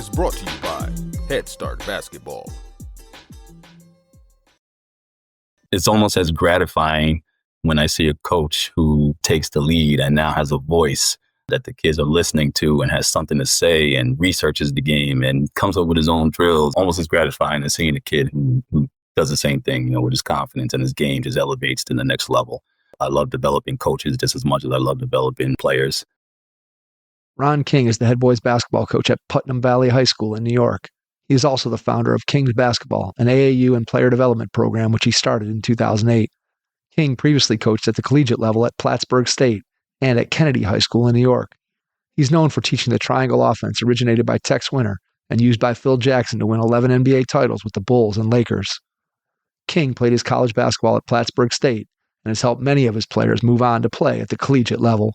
is brought to you by Head Start Basketball. It's almost as gratifying when I see a coach who takes the lead and now has a voice that the kids are listening to and has something to say and researches the game and comes up with his own drills. Almost as gratifying as seeing a kid who does the same thing, with his confidence and his game just elevates to the next level. I love developing coaches just as much as I love developing players. Ron King is the head boys basketball coach at Putnam Valley High School in New York. He is also the founder of Kings Basketball, an AAU and player development program which he started in 2008. King previously coached at the collegiate level at Plattsburgh State and at Kennedy High School in New York. He's known for teaching the triangle offense originated by Tex Winter and used by Phil Jackson to win 11 NBA titles with the Bulls and Lakers. King played his college basketball at Plattsburgh State and has helped many of his players move on to play at the collegiate level.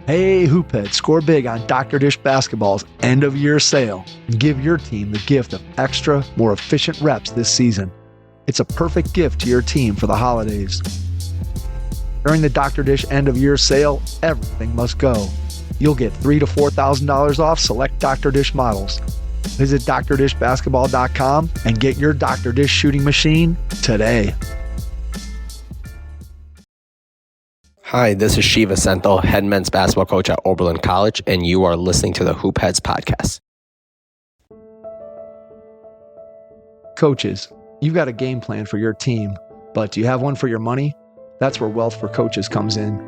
Hey, Hoophead, score big on Dr. Dish Basketball's end-of-year sale and give your team the gift of extra, more efficient reps this season. It's a perfect gift to your team for the holidays. During the Dr. Dish end-of-year sale, everything must go. You'll get $3,000 to $4,000 off select Dr. Dish models. Visit drdishbasketball.com and get your Dr. Dish shooting machine today. Hi, this is Shiva Senthil, head men's basketball coach at Oberlin College, and you are listening to the Hoop Heads podcast. Coaches, you've got a game plan for your team, but do you have one for your money? That's where Wealth for Coaches comes in.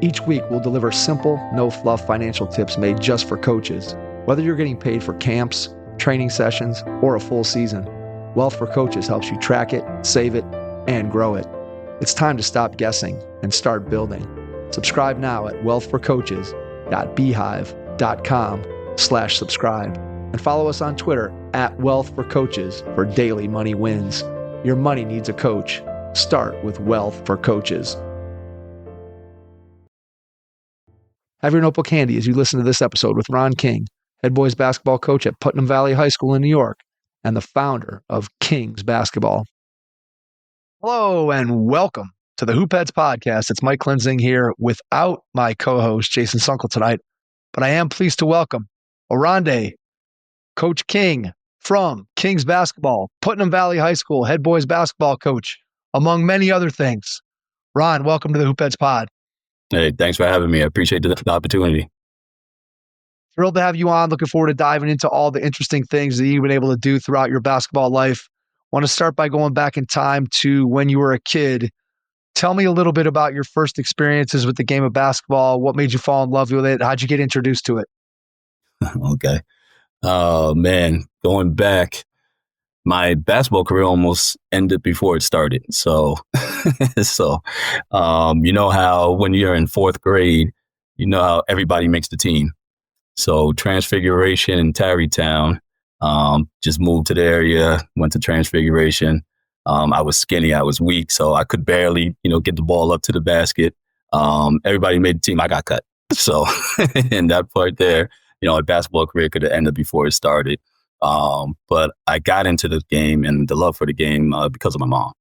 Each week, we'll deliver simple, no-fluff financial tips made just for coaches. Whether you're getting paid for camps, training sessions, or a full season, Wealth for Coaches helps you track it, save it, and grow it. It's time to stop guessing and start building. Subscribe now at wealthforcoaches.beehive.com/subscribe and follow us on Twitter at wealthforcoaches for daily money wins. Your money needs a coach. Start with Wealth for Coaches. Have your notebook handy as you listen to this episode with Ron King, head boys basketball coach at Putnam Valley High School in New York and the founder of Kings Basketball. Hello and welcome to the Hoop Heads podcast. It's Mike Klinzing here without my co-host Jason Sunkel tonight, but I am pleased to welcome Orande, Coach King from Kings Basketball, Putnam Valley High School, head boys basketball coach, among many other things. Ron, welcome to the Hoop Heads pod. Hey, thanks for having me. I appreciate the opportunity. Thrilled to have you on. Looking forward to diving into all the interesting things that you've been able to do throughout your basketball life. Want to start by going back in time to when you were a kid. Tell me a little bit about your first experiences with the game of basketball. What made you fall in love with it? How'd you get introduced to it? Okay. Oh, man. Going back, my basketball career almost ended before it started. So, you know how when you're in fourth grade, you know how everybody makes the team. So Transfiguration in Tarrytown. Just moved to the area, went to Transfiguration. I was skinny, I was weak, so I could barely, get the ball up to the basket. Everybody made the team, I got cut. So in that part there, my basketball career could have ended before it started. But I got into the game and the love for the game because of my mom.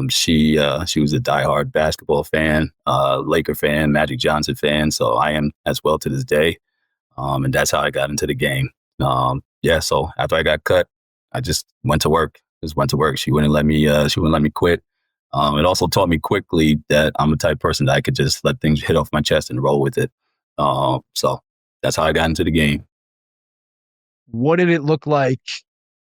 She was a diehard basketball fan, Laker fan, Magic Johnson fan, so I am as well to this day. And that's how I got into the game. So after I got cut, I just went to work. She wouldn't let me quit. It also taught me quickly that I'm the type of person that I could just let things hit off my chest and roll with it. So that's how I got into the game. What did it look like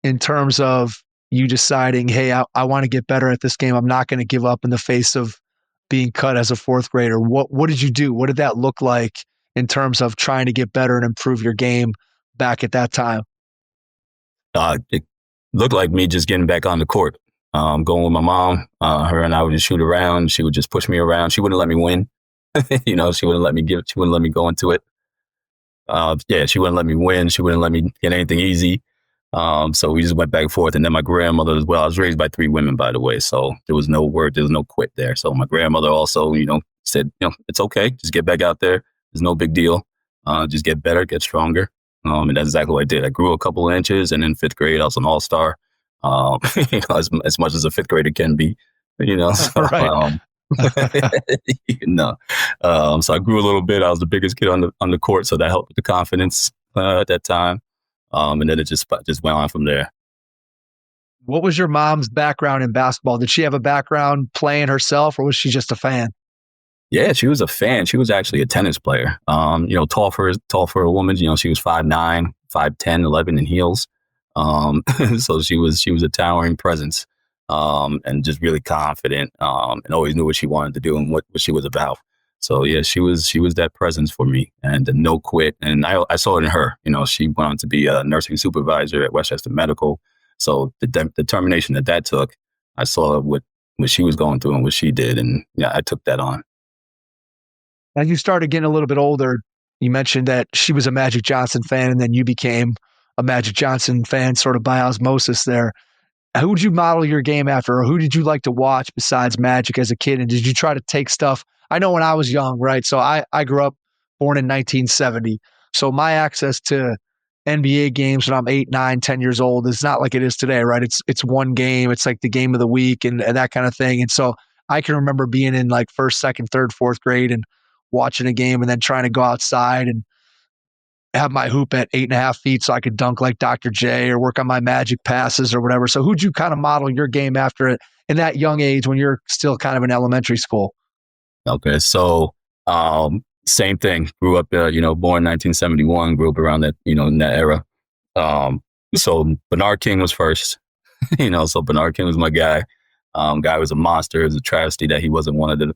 in terms of you deciding, hey, I want to get better at this game. I'm not going to give up in the face of being cut as a fourth grader. What did you do? What did that look like in terms of trying to get better and improve your game back at that time? It looked like me just getting back on the court, going with my mom. Her and I would just shoot around. She would just push me around. She wouldn't let me win. She wouldn't let me she wouldn't let me go into it. She wouldn't let me win. She wouldn't let me get anything easy. So we just went back and forth. And then my grandmother as well. I was raised by 3 women, by the way. So there was no word, there was no quit there. So my grandmother also, said, it's okay. Just get back out there. There's no big deal. Just get better, get stronger. And that's exactly what I did. I grew a couple of inches, and in 5th grade, I was an all-star. As much as a 5th grader can be, So, right. So I grew a little bit. I was the biggest kid on the court, so that helped with the confidence at that time. And then it just went on from there. What was your mom's background in basketball? Did she have a background playing herself, or was she just a fan? Yeah, she was a fan. She was actually a tennis player. Tall for a woman. She was 5'9", 5'10", 11 in heels. So she was a towering presence, and just really confident, and always knew what she wanted to do and what she was about. So yeah, she was that presence for me, and the no quit. And I saw it in her. She went on to be a nursing supervisor at Westchester Medical. So the determination that took, I saw what she was going through and what she did, and yeah, I took that on. As you started getting a little bit older, you mentioned that she was a Magic Johnson fan, and then you became a Magic Johnson fan sort of by osmosis there. Who would you model your game after, or who did you like to watch besides Magic as a kid? And did you try to take stuff? I know when I was young, right? So I grew up born in 1970. So my access to NBA games when I'm 8, 9, 10 years old is not like it is today, right? It's one game. It's like the game of the week and that kind of thing. And so I can remember being in like first, second, third, fourth grade and watching a game and then trying to go outside and have my hoop at 8.5 feet so I could dunk like Dr. J or work on my magic passes or whatever. So who'd you kind of model your game after it in that young age when you're still kind of in elementary school? Okay, so same thing. Grew up, born 1971. Grew up around that, in that era. So Bernard King was first. So Bernard King was my guy. Guy was a monster. It was a travesty that he wasn't one of the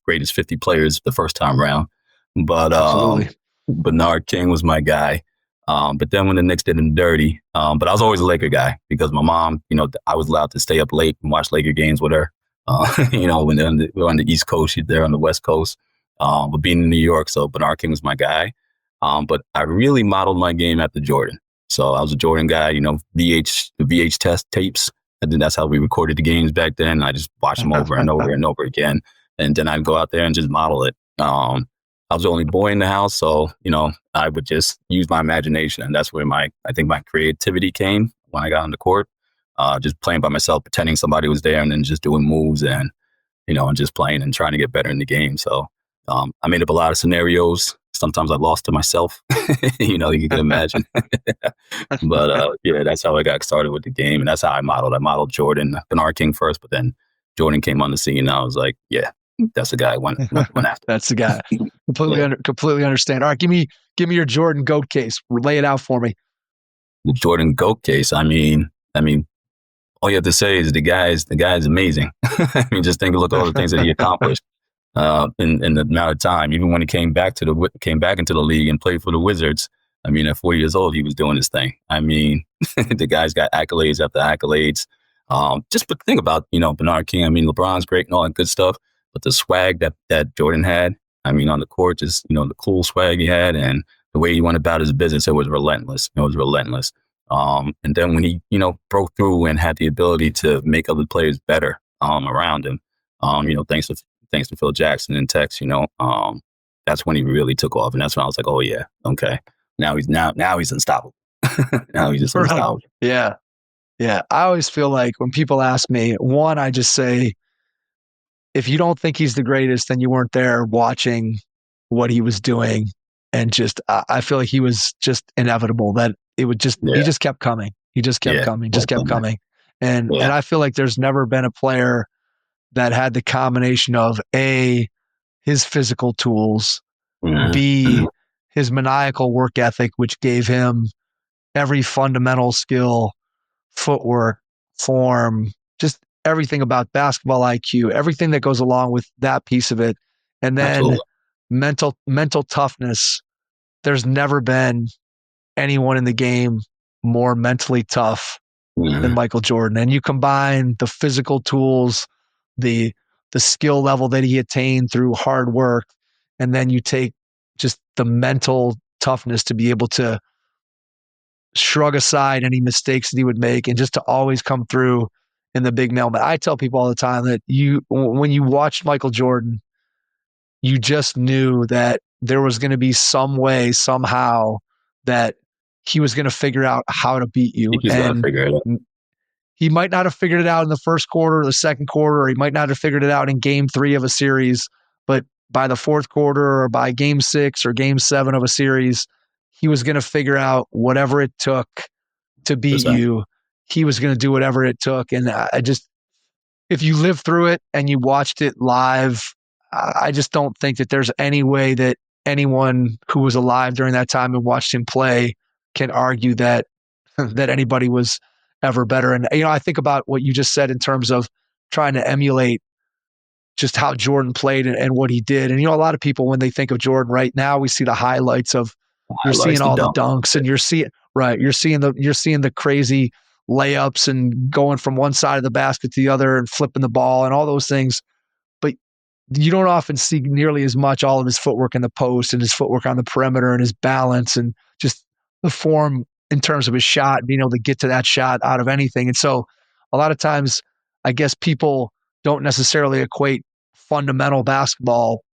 greatest 50 players the first time around. But Absolutely. Bernard King was my guy. But then when the Knicks did him dirty, but I was always a Laker guy because my mom, I was allowed to stay up late and watch Laker games with her. When we're on the East Coast, she's there on the West Coast. But being in New York, so Bernard King was my guy. But I really modeled my game after Jordan. So I was a Jordan guy, the VH test tapes. I think that's how we recorded the games back then. I just watched them over and over and over again. And then I'd go out there and just model it. I was the only boy in the house, so, I would just use my imagination. And that's where I think my creativity came when I got on the court. Just playing by myself, pretending somebody was there and then just doing moves and, and just playing and trying to get better in the game. So I made up a lot of scenarios. Sometimes I lost to myself, you can imagine. But yeah, that's how I got started with the game. And that's how I modeled. I modeled Jordan, Bernard King first, but then Jordan came on the scene and I was like, yeah, that's the guy I went after. That's the guy. Completely understand. All right, give me your Jordan GOAT case. Lay it out for me. The Jordan GOAT case. I mean, all you have to say is the guy is amazing. Just look at all the things that he accomplished in the amount of time. Even when he came back into the league and played for the Wizards. At 40 years old, he was doing his thing. The guy's got accolades after accolades. But think about Bernard King. LeBron's great and all that good stuff, but the swag that Jordan had. On the court, just the cool swag he had and the way he went about his business, it was relentless. And then when he, broke through and had the ability to make other players better around him, thanks to Phil Jackson and Tex, that's when he really took off. And that's when I was like, oh yeah, okay. Now he's unstoppable. Now he's just unstoppable. Yeah. Yeah. I always feel like when people ask me, one, I just say, if you don't think he's the greatest, then you weren't there watching what he was doing. And just, I feel like he was just inevitable, that it would just, he just kept coming. He just kept coming. And I feel like there's never been a player that had the combination of A, his physical tools, B, his maniacal work ethic, which gave him every fundamental skill, footwork, form, just everything about basketball IQ, everything that goes along with that piece of it. And then mental toughness. There's never been anyone in the game more mentally tough than Michael Jordan. And you combine the physical tools, the skill level that he attained through hard work, and then you take just the mental toughness to be able to shrug aside any mistakes that he would make and just to always come through in the big moment. I tell people all the time that when you watched Michael Jordan, you just knew that there was going to be some way, somehow, that he was going to figure out how to beat you. He's going to figure it out. he might not have figured it out in the first quarter or the second quarter, or he might not have figured it out in game 3 of a series, but by the fourth quarter or by game 6 or game 7 of a series, he was going to figure out whatever it took to beat you. He was going to do whatever it took. And I just, if you lived through it and you watched it live, I just don't think that there's any way that anyone who was alive during that time and watched him play can argue that that anybody was ever better. And, I think about what you just said in terms of trying to emulate just how Jordan played and what he did. And, a lot of people, when they think of Jordan right now, we see the highlights of, you're seeing all the dunks and you're seeing the crazy layups and going from one side of the basket to the other and flipping the ball and all those things. But you don't often see nearly as much all of his footwork in the post and his footwork on the perimeter and his balance and just the form in terms of his shot, being able to get to that shot out of anything. And so a lot of times, I guess people don't necessarily equate fundamental basketball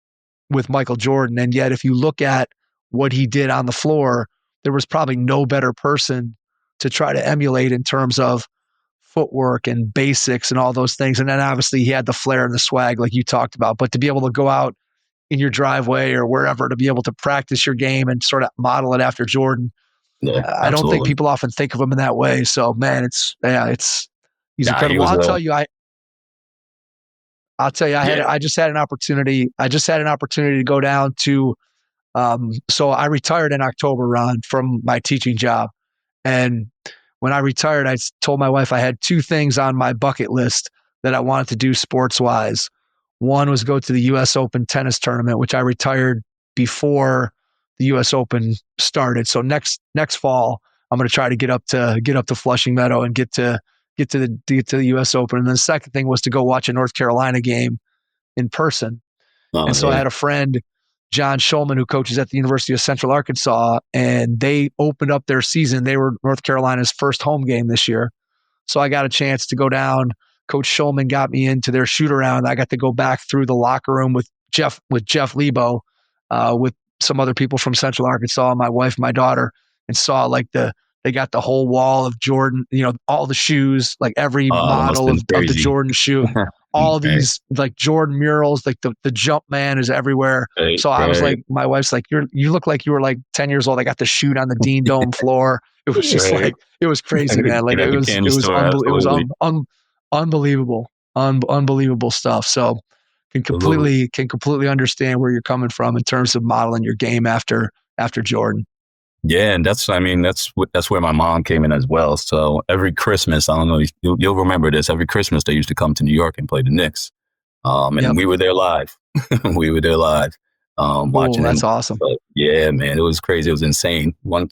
with Michael Jordan. And yet, if you look at what he did on the floor, there was probably no better person to try to emulate in terms of footwork and basics and all those things. And then obviously he had the flair and the swag like you talked about, but to be able to go out in your driveway or wherever to be able to practice your game and sort of model it after Jordan. Yeah, I don't think people often think of him in that way. So man, he's incredible. I'll tell you, I just had an opportunity. To go down to, so I retired in October, Ron, from my teaching job. And when I retired, I told my wife I had 2 things on my bucket list that I wanted to do sports wise. One was go to the US Open tennis tournament, which I retired before the US Open started. So next fall, I'm going to try to get up to Flushing Meadow and get to the US Open. And then the second thing was to go watch a North Carolina game in person. So I had a friend, John Schulman, who coaches at the University of Central Arkansas, and they opened up their season. They were North Carolina's first home game this year. So I got a chance to go down. Coach Schulman got me into their shoot around. I got to go back through the locker room with Jeff Lebo, with some other people from Central Arkansas, my wife, my daughter, and saw they got the whole wall of Jordan, all the shoes, like every model of the Jordan shoe, all these like Jordan murals, like the jump man is everywhere. So I was like, my wife's like, you look like you were like 10 years old. I got to shoot on the Dean Dome floor. It was just like, it was crazy, man. Like it was unbelievable, unbelievable stuff. So can completely understand where you're coming from in terms of modeling your game after Jordan. Yeah, and that's where my mom came in as well. So every Christmas, I don't know, you'll remember this. Every Christmas, they used to come to New York and play the Knicks, and we were there live. Watching. That's awesome. But yeah, man, it was crazy. It was insane. One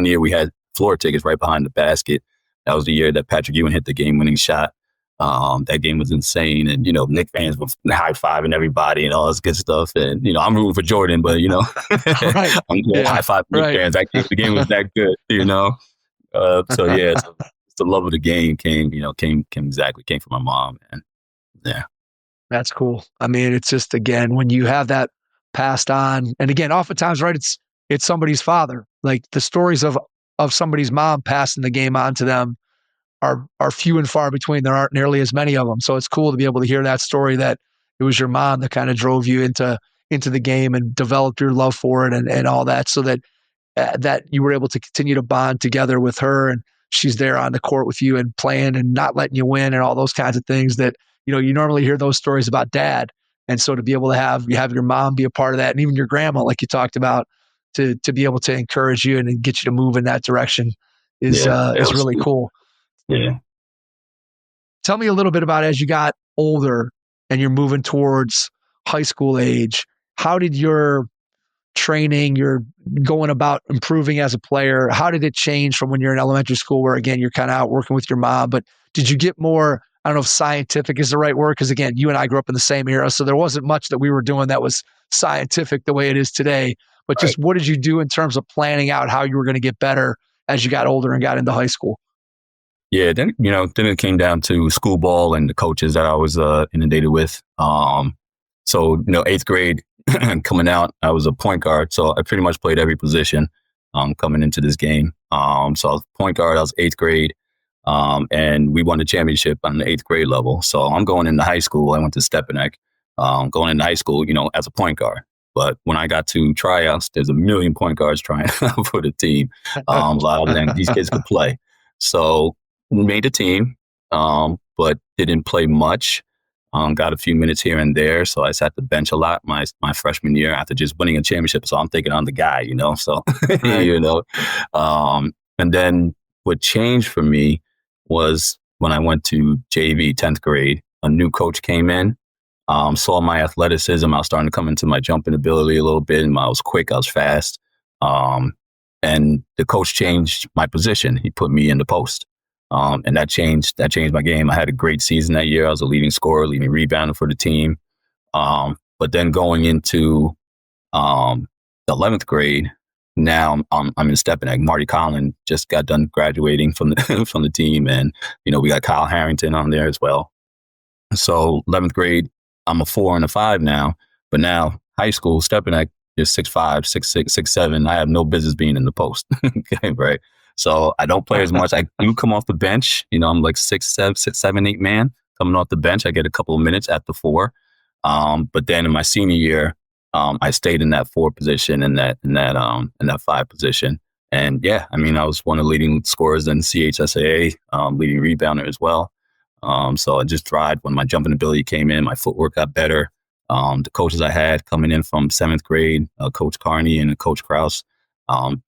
year we had floor tickets right behind the basket. That was the year that Patrick Ewing hit the game-winning shot. That game was insane, and Knicks fans were high-fiving everybody and all this good stuff. And I'm rooting for Jordan, but right. I'm high-fiving Knicks fans. The game was that good, So yeah, the love of the game came from my mom, and yeah, that's cool. I mean, it's just, again, when you have that passed on, and again, oftentimes, right, it's somebody's father. Like the stories of somebody's mom passing the game on to them are few and far between. There aren't nearly as many of them. So it's cool to be able to hear that story, that it was your mom that kind of drove you into the game and developed your love for it and all that, so that you were able to continue to bond together with her, and she's there on the court with you and playing and not letting you win and all those kinds of things that, you normally hear those stories about dad. And so to be able to have your mom be a part of that, and even your grandma, like you talked about, to be able to encourage you and get you to move in that direction is really cool. Yeah. Tell me a little bit about, as you got older and you're moving towards high school age, how did your training, your going about improving as a player, how did it change from when you're in elementary school, where again, you're kind of out working with your mom, but did you get more, I don't know if scientific is the right word, because again, you and I grew up in the same era, so there wasn't much that we were doing that was scientific the way it is today, but just what did you do in terms of planning out how you were going to get better as you got older and got into high school? Yeah, then it came down to school ball and the coaches that I was inundated with. So 8th grade coming out, I was a point guard, so I pretty much played every position coming into this game. So I was point guard. I was 8th grade. And we won the championship on the 8th grade level. So I'm going into high school. I went to Stepanek, going into high school, as a point guard. But when I got to tryouts, there's a million point guards trying out for the team. A lot of them, these kids could play. So we made the team, but didn't play much. Got a few minutes here and there. So I sat the bench a lot my freshman year after just winning a championship. So I'm thinking I'm the guy, so, Right. And then what changed for me was when I went to JV 10th grade, a new coach came in, saw my athleticism. I was starting to come into my jumping ability a little bit. And I was quick. I was fast. And the coach changed my position. He put me in the post. And that changed my game. I had a great season that year. I was a leading scorer, leading rebounder for the team. But then going into the 11th grade, now I'm in Stepanek. Marty Collin just got done graduating from the from the team, and we got Kyle Harrington on there as well. So 11th grade, I'm a 4 and a 5 now. But now high school, Stepanek is 6'5", 6'6", 6'7". I have no business being in the post. Okay, right. So I don't play as much. I do come off the bench. I'm like 6'7", 8 man coming off the bench. I get a couple of minutes at the 4. But then in my senior year, I stayed in that 4 position and that 5 position. And yeah, I was one of the leading scorers in CHSAA, leading rebounder as well. So I just thrived when my jumping ability came in. My footwork got better. The coaches I had coming in from 7th grade, Coach Carney and Coach Krause,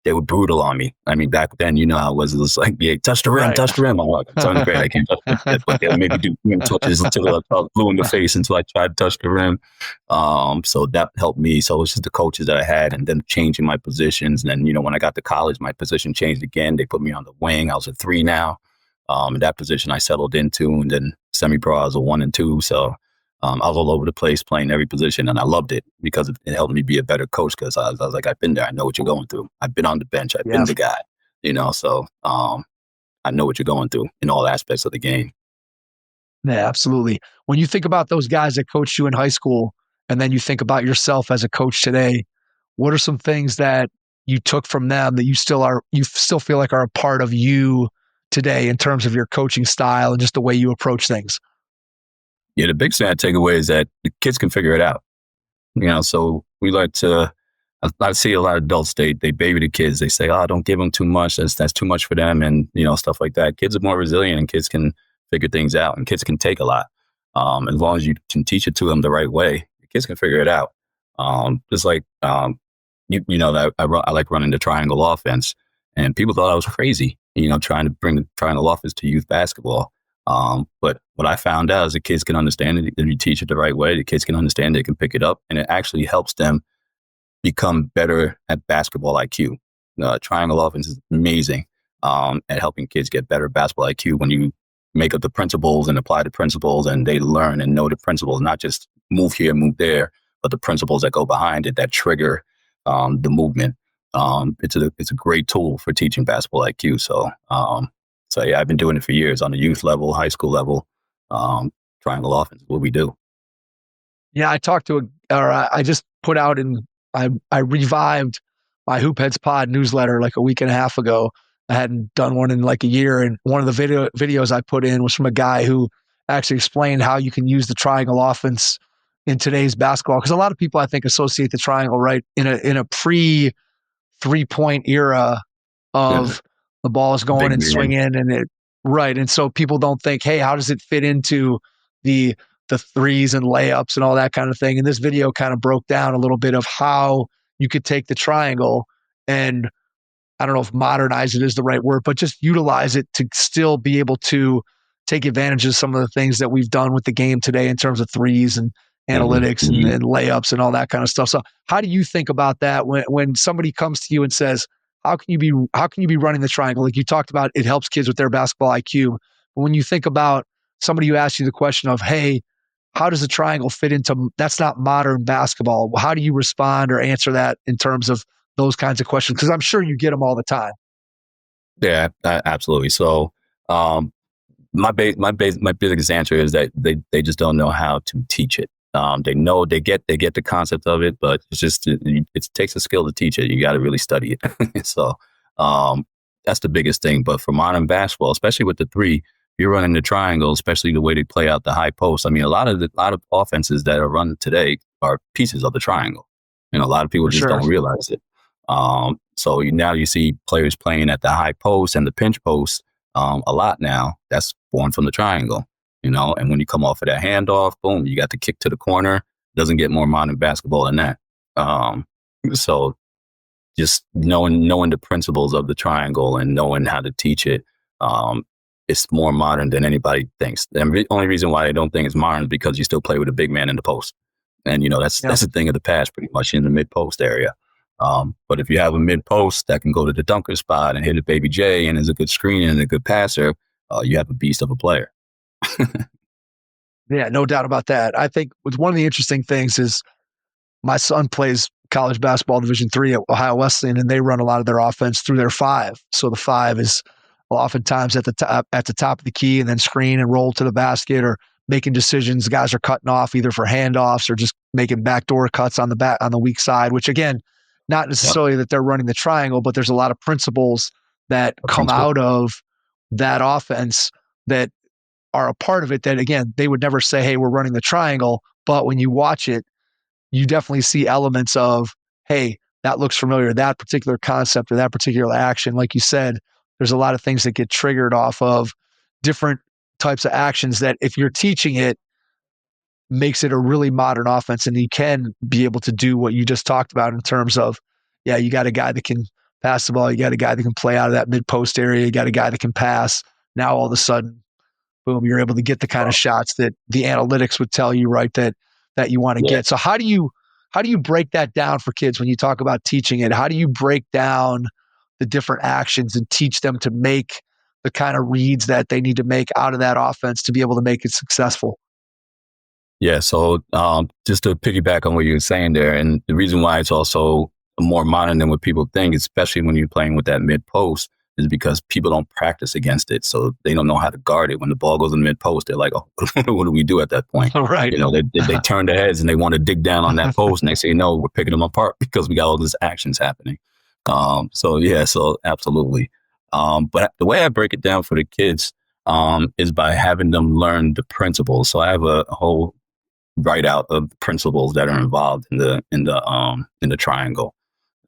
they were brutal on me. Back then, how it was. It was like, yeah, touch the rim, Right. touch the rim. I'm like, 7th grade, I can't touch the rim. But they'll maybe do rim touches until I was blue in the face until I tried to touch the rim. So that helped me. So it was just the coaches that I had, and then changing my positions. And then, when I got to college, my position changed again. They put me on the wing. I was a 3 now. And that position I settled into, and then semi-pro, I was a 1 and 2. So I was all over the place playing every position, and I loved it because it helped me be a better coach. Because I was like, I've been there. I know what you're going through. I've been on the bench. I've been the guy. So I know what you're going through in all aspects of the game. Yeah, absolutely. When you think about those guys that coached you in high school, and then you think about yourself as a coach today, what are some things that you took from them that you still feel like are a part of you today in terms of your coaching style and just the way you approach things? Yeah, the big thing I take away is that the kids can figure it out. So we like to, I see a lot of adults, they baby the kids. They say, oh, don't give them too much. That's too much for them. And, stuff like that. Kids are more resilient, and kids can figure things out, and kids can take a lot. As long as you can teach it to them the right way, the kids can figure it out. Just like, I like running the triangle offense, and people thought I was crazy, trying to bring the triangle offense to youth basketball. But what I found out is the kids can understand it. If you teach it the right way, the kids can understand it, they can pick it up, and it actually helps them become better at basketball IQ. Triangle offense is amazing at helping kids get better basketball IQ when you make up the principles and apply the principles, and they learn and know the principles, not just move here, move there, but the principles that go behind it that trigger the movement. It's a great tool for teaching basketball IQ. So yeah, I've been doing it for years on the youth level, high school level. Triangle offense is what we do. Yeah, I just put out I revived my Hoop Heads Pod newsletter like a week and a half ago. I hadn't done one in like a year, and one of the videos I put in was from a guy who actually explained how you can use the triangle offense in today's basketball. Because a lot of people, I think, associate the triangle right in a pre 3-point era of the ball is going and swinging, and right. And so people don't think, hey, how does it fit into the threes and layups and all that kind of thing? And this video kind of broke down a little bit of how you could take the triangle and, I don't know if modernize it is the right word, but just utilize it to still be able to take advantage of some of the things that we've done with the game today in terms of threes and analytics and layups and all that kind of stuff. So how do you think about that when somebody comes to you and says, how can you be running the triangle? Like you talked about, it helps kids with their basketball IQ. But when you think about somebody who asks you the question of, hey, how does the triangle fit into, that's not modern basketball. How do you respond or answer that in terms of those kinds of questions? Because I'm sure you get them all the time. Yeah, absolutely. So my biggest answer is that they just don't know how to teach it. They get the concept of it, but it's just it takes a skill to teach it. You got to really study it. So that's the biggest thing. But for modern basketball, especially with the three, you're running the triangle, especially the way they play out the high post. I mean, a lot of offenses that are run today are pieces of the triangle. A lot of people For just sure. don't realize it. So now you see players playing at the high post and the pinch post a lot now. That's born from the triangle, and when you come off of that handoff, boom, you got the kick to the corner. Doesn't get more modern basketball than that. So just knowing the principles of the triangle and knowing how to teach it, it's more modern than anybody thinks. The only reason why they don't think it's modern is because you still play with a big man in the post. And, that's a thing of the past pretty much in the mid-post area. But if you have a mid-post that can go to the dunker spot and hit a baby J and is a good screener and a good passer, you have a beast of a player. Yeah, no doubt about that. I think one of the interesting things is my son plays college basketball Division III at Ohio Wesleyan, and they run a lot of their offense through their five. So the five is oftentimes at the top of the key and then screen and roll to the basket or making decisions. Guys are cutting off either for handoffs or just making backdoor cuts on the weak side, which again, not necessarily that they're running the triangle, but there's a lot of principles that come out of that offense that are a part of it that, again, they would never say, hey, we're running the triangle. But when you watch it, you definitely see elements of, hey, that looks familiar, that particular concept or that particular action. Like you said, there's a lot of things that get triggered off of different types of actions that if you're teaching it, makes it a really modern offense. And you can be able to do what you just talked about in terms of, you got a guy that can pass the ball. You got a guy that can play out of that mid-post area. You got a guy that can pass. Now all of a sudden, boom, you're able to get the kind of shots that the analytics would tell you, right, that you want to get. So how do you break that down for kids when you talk about teaching it? How do you break down the different actions and teach them to make the kind of reads that they need to make out of that offense to be able to make it successful? Yeah, so just to piggyback on what you were saying there, and the reason why it's also more modern than what people think, especially when you're playing with that mid-post, is because people don't practice against it. So they don't know how to guard it. When the ball goes in the mid-post, they're like, oh, what do we do at that point? Right. They turn their heads and they want to dig down on that post. And they say, no, we're picking them apart because we got all these actions happening. So absolutely. But the way I break it down for the kids is by having them learn the principles. So I have a whole write out of the principles that are involved in the triangle.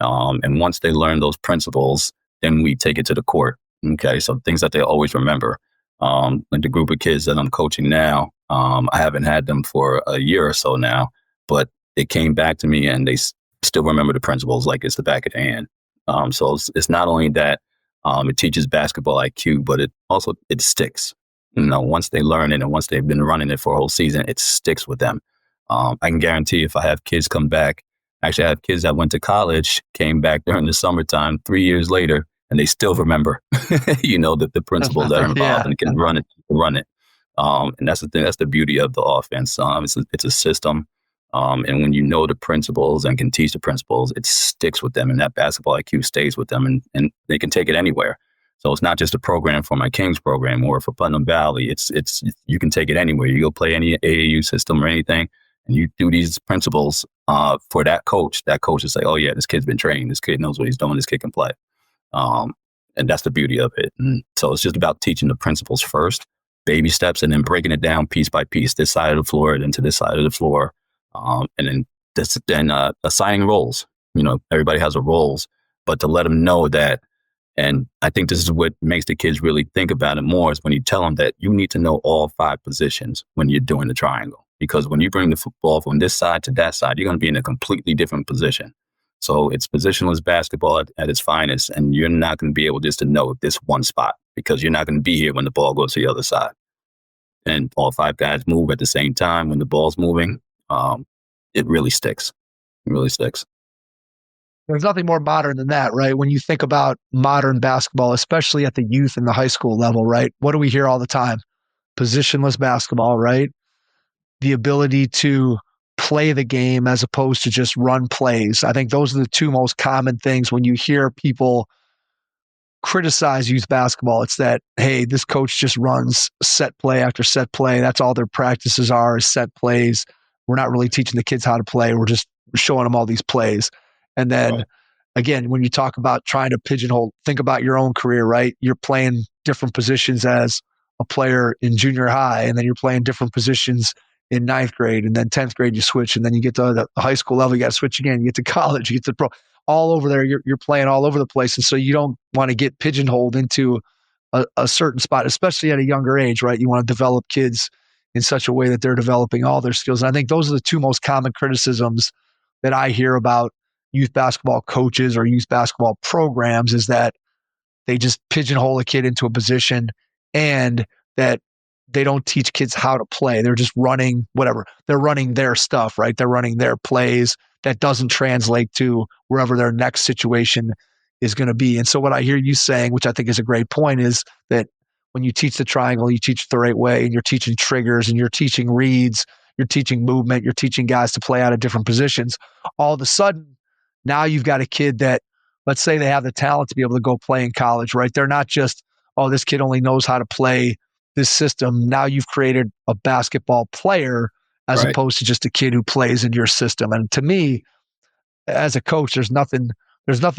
And once they learn those principles, then we take it to the court. Okay, so things that they always remember. Like the group of kids that I'm coaching now, I haven't had them for a year or so now, but they came back to me and they still remember the principles like it's the back of their hand. So it's not only that it teaches basketball IQ, but it sticks. Once they learn it and once they've been running it for a whole season, it sticks with them. I can guarantee if I have kids come back, actually I have kids that went to college, came back during the summertime 3 years later, and they still remember, the principles that are involved and can run it. And that's the thing. That's the beauty of the offense. It's a system. And when you know the principles and can teach the principles, it sticks with them, and that basketball IQ stays with them, and they can take it anywhere. So it's not just a program for my Kings program or for Putnam Valley. It's you can take it anywhere. You go play any AAU system or anything, and you do these principles for that coach. That coach will say, "Oh yeah, this kid's been trained. This kid knows what he's doing. This kid can play." And that's the beauty of it. And so it's just about teaching the principles first, baby steps, and then breaking it down piece by piece, this side of the floor, then to this side of the floor, and then assigning roles. Everybody has a roles, but to let them know that. And I think this is what makes the kids really think about it more is when you tell them that you need to know all 5 positions when you're doing the triangle. Because when you bring the football from this side to that side, you're going to be in a completely different position. So it's positionless basketball at its finest, and you're not going to be able just to know this one spot because you're not going to be here when the ball goes to the other side. And all 5 guys move at the same time when the ball's moving. It really sticks. It really sticks. There's nothing more modern than that, right? When you think about modern basketball, especially at the youth and the high school level, right? What do we hear all the time? Positionless basketball, right? The ability to play the game as opposed to just run plays. I think those are the 2 most common things when you hear people criticize youth basketball. It's that, hey, this coach just runs set play after set play. That's all their practices are, is set plays. We're not really teaching the kids how to play. We're just showing them all these plays. And then again, when you talk about trying to pigeonhole, think about your own career, right? You're playing different positions as a player in junior high, and then you're playing different positions in ninth grade, and then 10th grade you switch, and then you get to the high school level, you got to switch again. You get to college, you get to pro, all over there. You're playing all over the place, and so you don't want to get pigeonholed into a certain spot, especially at a younger age, right? You want to develop kids in such a way that they're developing all their skills. And I think those are the two most common criticisms that I hear about youth basketball coaches or youth basketball programs, is that they just pigeonhole a kid into a position, and that they don't teach kids how to play. They're just running whatever. They're running their stuff, right? They're running their plays. That doesn't translate to wherever their next situation is going to be. And so what I hear you saying, which I think is a great point, is that when you teach the triangle, you teach it the right way, and you're teaching triggers, and you're teaching reads, you're teaching movement, you're teaching guys to play out of different positions. All of a sudden, now you've got a kid that, let's say they have the talent to be able to go play in college, right? They're not just, oh, this kid only knows how to play this system. Now you've created a basketball player as opposed to just a kid who plays in your system. And to me, as a coach, there's nothing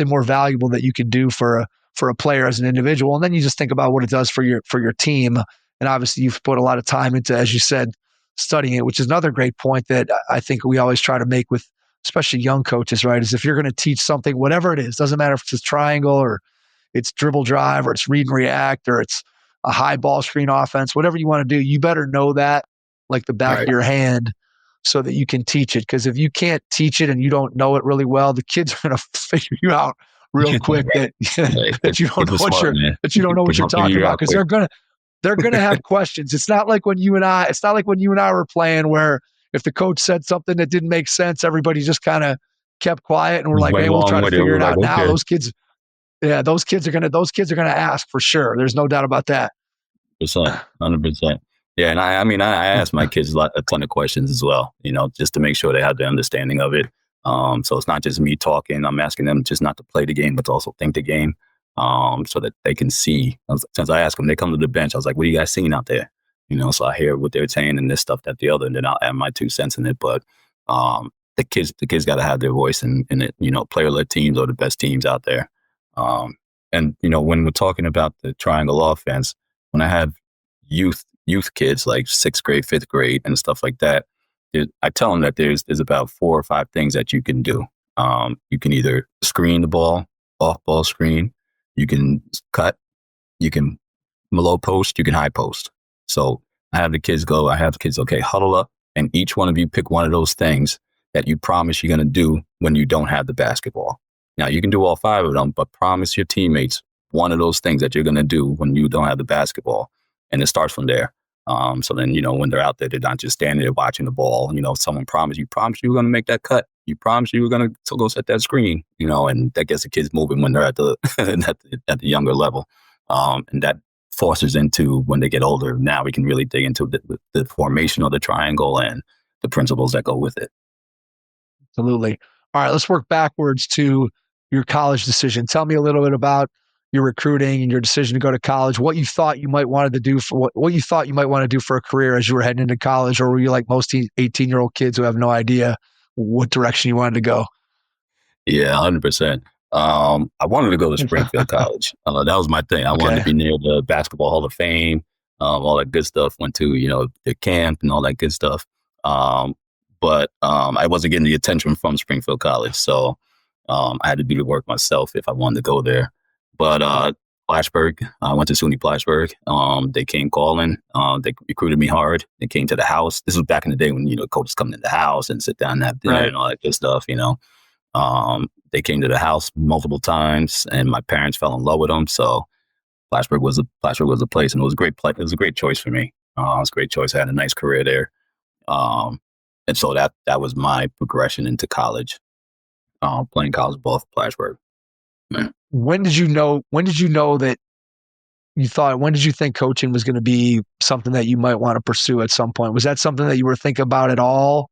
more valuable that you can do for a player as an individual. And then you just think about what it does for your team. And obviously you've put a lot of time into, as you said, studying it, which is another great point that I think we always try to make with especially young coaches, right? Is if you're going to teach something, whatever it is, doesn't matter if it's a triangle or it's dribble drive or it's read and react or it's a high ball screen offense, whatever you want to do, you better know that like the back of your hand so that you can teach it. Because if you can't teach it and you don't know it really well, the kids are going to figure you out real quick that you don't know what you're talking about, because they're gonna have questions. It's not like when you and I were playing, where if the coach said something that didn't make sense, everybody just kind of kept quiet and we're like, hey, we'll try to figure it out. Now those kids are gonna ask for sure. There's no doubt about that. 100%. Yeah, and I ask my kids a ton of questions as well, just to make sure they have the understanding of it. So it's not just me talking. I'm asking them just not to play the game, but to also think the game, so that they can see. Since I ask them, they come to the bench. I was like, "What are you guys seeing out there?" So I hear what they're saying and this stuff, that, the other, and then I'll add my 2 cents in it. But the kids got to have their voice in it. Player-led teams are the best teams out there. And when we're talking about the triangle offense, when I have youth kids like 6th grade, 5th grade, and stuff like that, I tell them that there's about 4 or 5 things that you can do. You can either screen the ball, off ball screen, you can cut, you can low post, you can high post. So I have the kids, okay, huddle up, and each one of you pick one of those things that you promise you're going to do when you don't have the basketball. Now, you can do all 5 of them, but promise your teammates one of those things that you're going to do when you don't have the basketball. And it starts from there. So then, when they're out there, they're not just standing there watching the ball. Someone promised you were going to make that cut. You promised you were going to go set that screen, and that gets the kids moving when they're at the at the younger level. And that forces into, when they get older, now we can really dig into the formation of the triangle and the principles that go with it. Absolutely. All right, let's work backwards to your college decision. Tell me a little bit about your recruiting and your decision to go to college, what you thought you might want to do for a career as you were heading into college, or were you like most 18-year-old kids who have no idea what direction you wanted to go? Yeah, 100%. I wanted to go to Springfield College. That was my thing. I wanted to be near the Basketball Hall of Fame, all that good stuff. Went to, the camp and all that good stuff. But I wasn't getting the attention from Springfield College. So I had to do the work myself if I wanted to go there. But Plattsburgh, I went to SUNY Plattsburgh. They came calling. They recruited me hard. They came to the house. This was back in the day when, coaches come in the house and sit down and have dinner and all that good stuff, They came to the house multiple times, and my parents fell in love with them. So Plattsburgh was a place, and it was a great place. It was a great choice for me. It was a great choice. I had a nice career there. And so that was my progression into college, playing college ball for Plattsburgh. Man. When did you know that when did you think coaching was going to be something that you might want to pursue at some point? Was that something that you were thinking about at all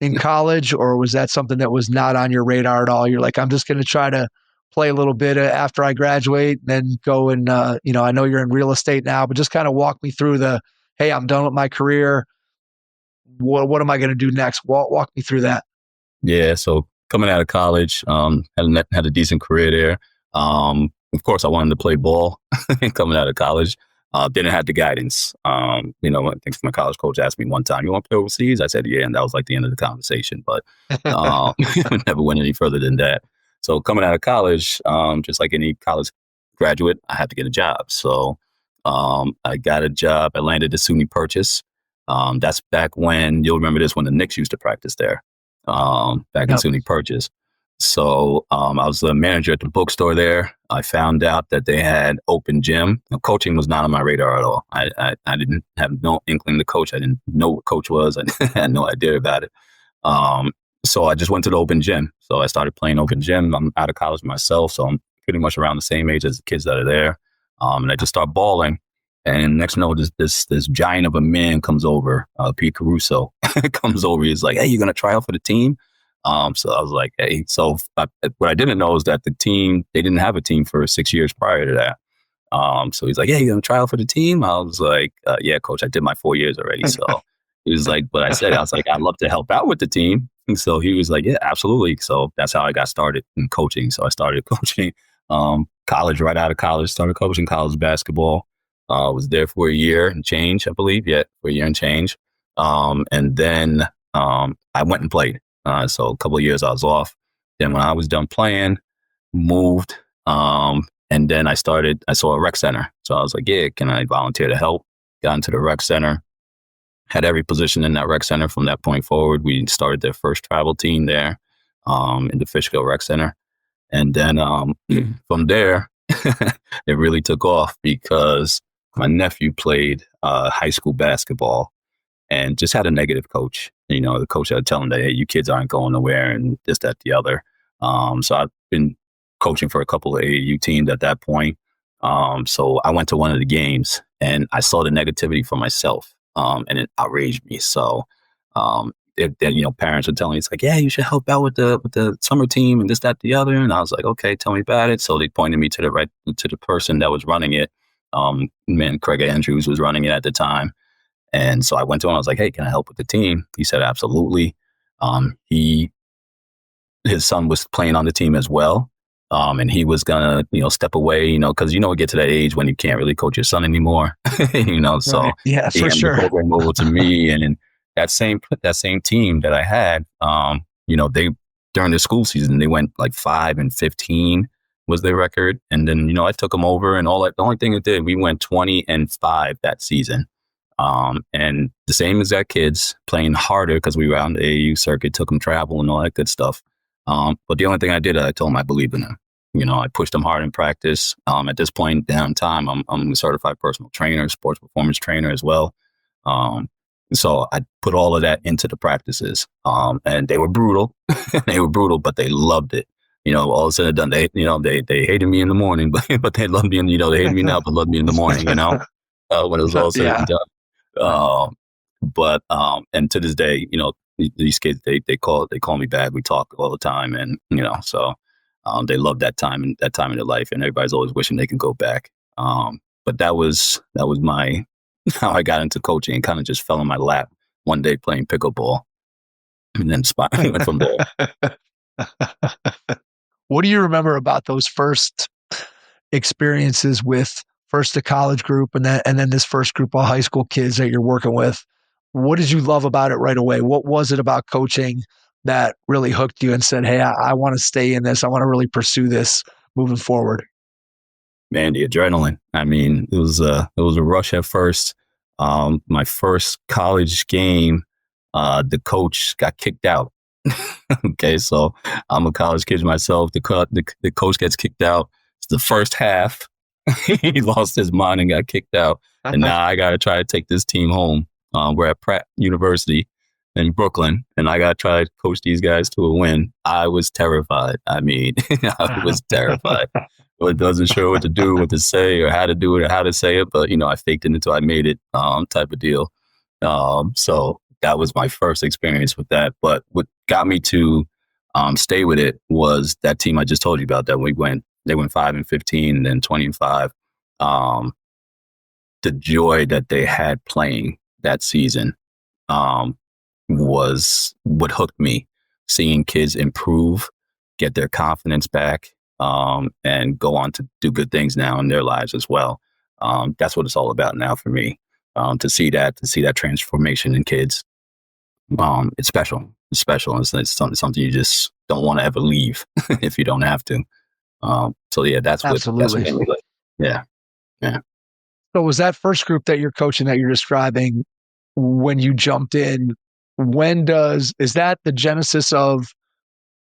in college, or was that something that was not on your radar at all? You're like, I'm just going to try to play a little bit after I graduate, and then go and, I know you're in real estate now, but just kind of walk me through hey, I'm done with my career. What am I going to do next? Walk me through that. Yeah. So coming out of college, had a decent career there. Of course, I wanted to play ball coming out of college. Didn't have the guidance. I think my college coach asked me one time, "You want to play overseas?" I said, "Yeah," and that was like the end of the conversation. But never went any further than that. So coming out of college, just like any college graduate, I had to get a job. So I got a job. I landed at SUNY Purchase. That's back when, you'll remember this, when the Knicks used to practice there, back in SUNY Purchase. So I was the manager at the bookstore there. I found out that they had open gym. Coaching was not on my radar at all. I didn't have no inkling to coach. I didn't know what coach was. I had no idea about it. So I just went to the open gym. So I started playing open gym. I'm out of college myself, so I'm pretty much around the same age as the kids that are there. And I just start balling. And next thing you know, this giant of a man comes over, Pete Caruso comes over. He's like, "Hey, you gonna try out for the team?" So I was like, "Hey." So what I didn't know is that the team, they didn't have a team for 6 years prior to that. So he's like, "Yeah, you gonna try out for the team?" I was like, "Yeah, coach, I did my 4 years already." So he was like, but I was like, "I'd love to help out with the team." And so he was like, "Yeah, absolutely." So that's how I got started in coaching. So I started coaching college, right out of college, started coaching college basketball. Was there for a year and change, I believe. Yeah, for a year and change. And then I went and played. So a couple of years I was off. Then when I was done playing, moved. And then I saw a rec center. So I was like, "Yeah, can I volunteer to help?" Got into the rec center. Had every position in that rec center from that point forward. We started their first travel team there in the Fishkill Rec Center. And then from there, it really took off because my nephew played high school basketball and just had a negative coach. The coach had to tell him that, "Hey, you kids aren't going nowhere," and this, that, the other. So I've been coaching for a couple of AAU teams at that point. So I went to one of the games and I saw the negativity for myself, and it outraged me. So parents were telling me, it's like, "Yeah, you should help out with the summer team and this, that, the other." And I was like, "Okay, tell me about it." So they pointed me to the person that was running it. Craig Andrews was running it at the time. And so I went to him. I was like, "Hey, can I help with the team?" He said, "Absolutely." His son was playing on the team as well. And he was gonna, step away, because, we get to that age when you can't really coach your son anymore, so Right. Yeah, he for handed sure. the program over to me. And that same team that I had, they, during the school season, they went like 5-15 was their record. And then, I took them over and all that. The only thing it did, we went 20-5 that season. And the same exact kids playing harder because we were on the AAU circuit, took them travel and all that good stuff. But the only thing I did, I told them I believed in them. I pushed them hard in practice. At this point down time, I'm a certified personal trainer, sports performance trainer as well. So I put all of that into the practices. And they were brutal. They were brutal, but they loved it. All said and done, they hated me in the morning, but they loved me, and they hate me now, but loved me in the morning, when it was all said and done. And to this day, these kids, they call me back. We talk all the time, and so they love that time in their life, and everybody's always wishing they can go back. But that was my how I got into coaching, and kind of just fell in my lap one day playing pickleball, and then went from there. What do you remember about those first experiences with first the college group and then this first group of high school kids that you're working with? What did you love about it right away? What was it about coaching that really hooked you and said, "Hey, I want to stay in this. I want to really pursue this moving forward"? Man, the adrenaline. I mean, it was a rush at first. My first college game, the coach got kicked out. Okay, so I'm a college kid myself. The coach gets kicked out. It's the first half. He lost his mind and got kicked out. And now I got to try to take this team home. We're at Pratt University in Brooklyn, and I got to try to coach these guys to a win. I was terrified. I mean, I was terrified. I wasn't sure what to do, what to say, or how to do it, or how to say it. But, I faked it until I made it, type of deal. So that was my first experience with that. But what got me to stay with it was that team I just told you about. That they went 5-15, and then 20-5. The joy that they had playing that season was what hooked me. seeing kids improve, get their confidence back, and go on to do good things now in their lives as well. That's what it's all about now for me. To see that transformation in kids, it's special. It's special. It's something you just don't want to ever leave if you don't have to. So yeah, that's what Absolutely. made me like. Yeah, yeah. So was that first group that you're coaching that you're describing when you jumped in? Is that the genesis of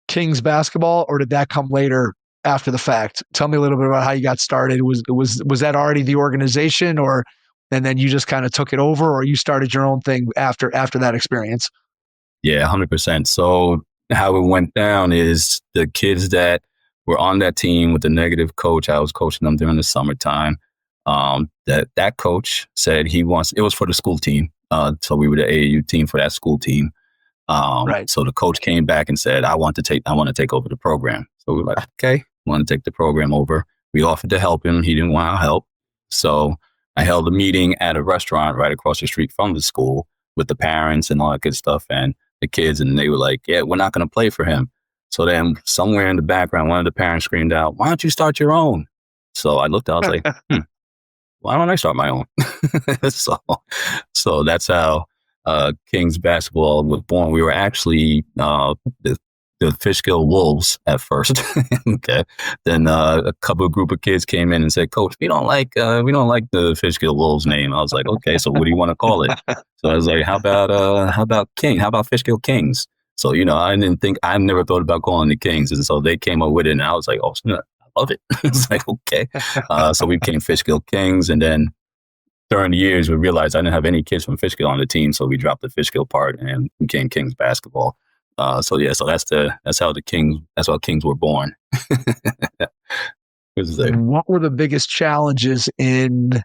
Kings basketball, or did that come later after the fact? Tell me a little bit about how you got started. Was that already the organization, and then you just kind of took it over, or you started your own thing after that experience? Yeah, 100%. So how it went down is the kids that were on that team with the negative coach, I was coaching them during the summertime. That coach said it was for the school team. So we were the AAU team for that school team. Right. So the coach came back and said, I want to take over the program. So we were like, okay, want to take the program over. We offered to help him. He didn't want our help. So I held a meeting at a restaurant right across the street from the school with the parents and all that good stuff and the kids. And they were like, yeah, we're not going to play for him. So then somewhere in the background, one of the parents screamed out, why don't you start your own? So I looked, I was like, why don't I start my own? So that's how Kings basketball was born. We were actually the Fishkill Wolves at first. Okay, then a group of kids came in and said, "Coach, we don't like the Fishkill Wolves name." I was like, "Okay, so what do you want to call it?" So I was like, "How about King? How about Fishkill Kings?" So I never thought about calling the Kings, and so they came up with it, and I was like, "Oh, I love it." It's like, okay, so we became Fishkill Kings, and then during the years, we realized I didn't have any kids from Fishkill on the team, so we dropped the Fishkill part and became Kings basketball. So that's how Kings were born. What were the biggest challenges in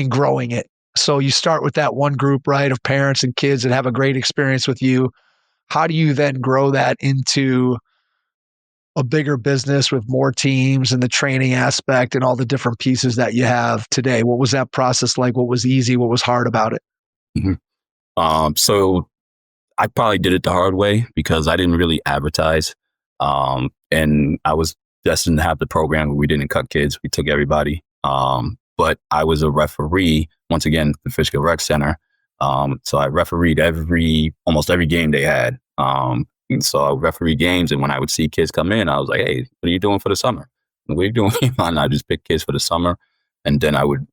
growing it? So you start with that one group, right, of parents and kids that have a great experience with you. How do you then grow that into a bigger business with more teams and the training aspect and all the different pieces that you have today? What was that process like? What was easy? What was hard about it? Mm-hmm. So I probably did it the hard way because I didn't really advertise. And I was destined to have the program where we didn't cut kids. We took everybody. But I was a referee, once again, the Fishkill Rec Center. So I refereed almost every game they had. And so I referee games. And when I would see kids come in, I was like, hey, what are you doing for the summer? What are you doing? And I just pick kids for the summer. And then I would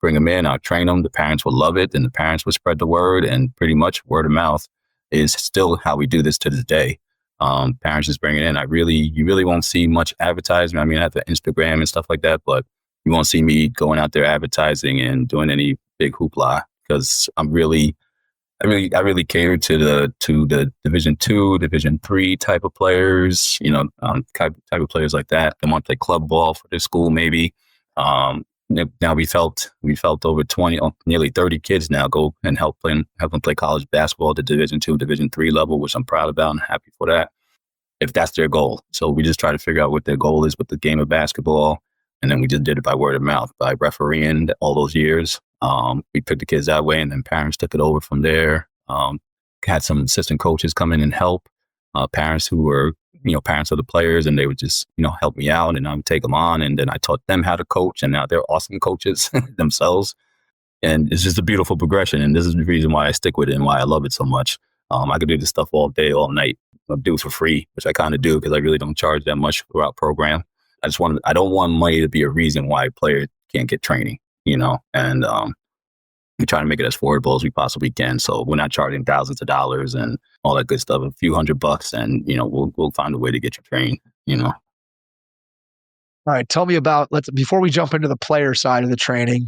bring them in. I'd train them. The parents would love it. And the parents would spread the word. And pretty much word of mouth is still how we do this to this day. Parents just bring it in. You really won't see much advertisement. I mean, I have the Instagram and stuff like that, but you won't see me going out there advertising and doing any big hoopla because I really cater to the Division II, Division III type of players, type of players like that. They want to play club ball for their school, maybe. Now we felt over 20, nearly 30 kids now go and help them play college basketball at the Division II, Division III level, which I'm proud about and happy for that, if that's their goal. So we just try to figure out what their goal is with the game of basketball. And then we just did it by word of mouth, by refereeing all those years. We picked the kids that way, and then parents took it over from there. Had some assistant coaches come in and help, parents who were parents of the players, and they would just, help me out, and I would take them on. And then I taught them how to coach, and now they're awesome coaches themselves. And it's just a beautiful progression. And this is the reason why I stick with it and why I love it so much. I could do this stuff all day, all night. I do it for free, which I kind of do because I really don't charge that much for our program. I don't want money to be a reason why a player can't get training, and we try to make it as affordable as we possibly can. So we're not charging thousands of dollars and all that good stuff, a few $100, and we'll find a way to get you trained. All right, tell me about before we jump into the player side of the training.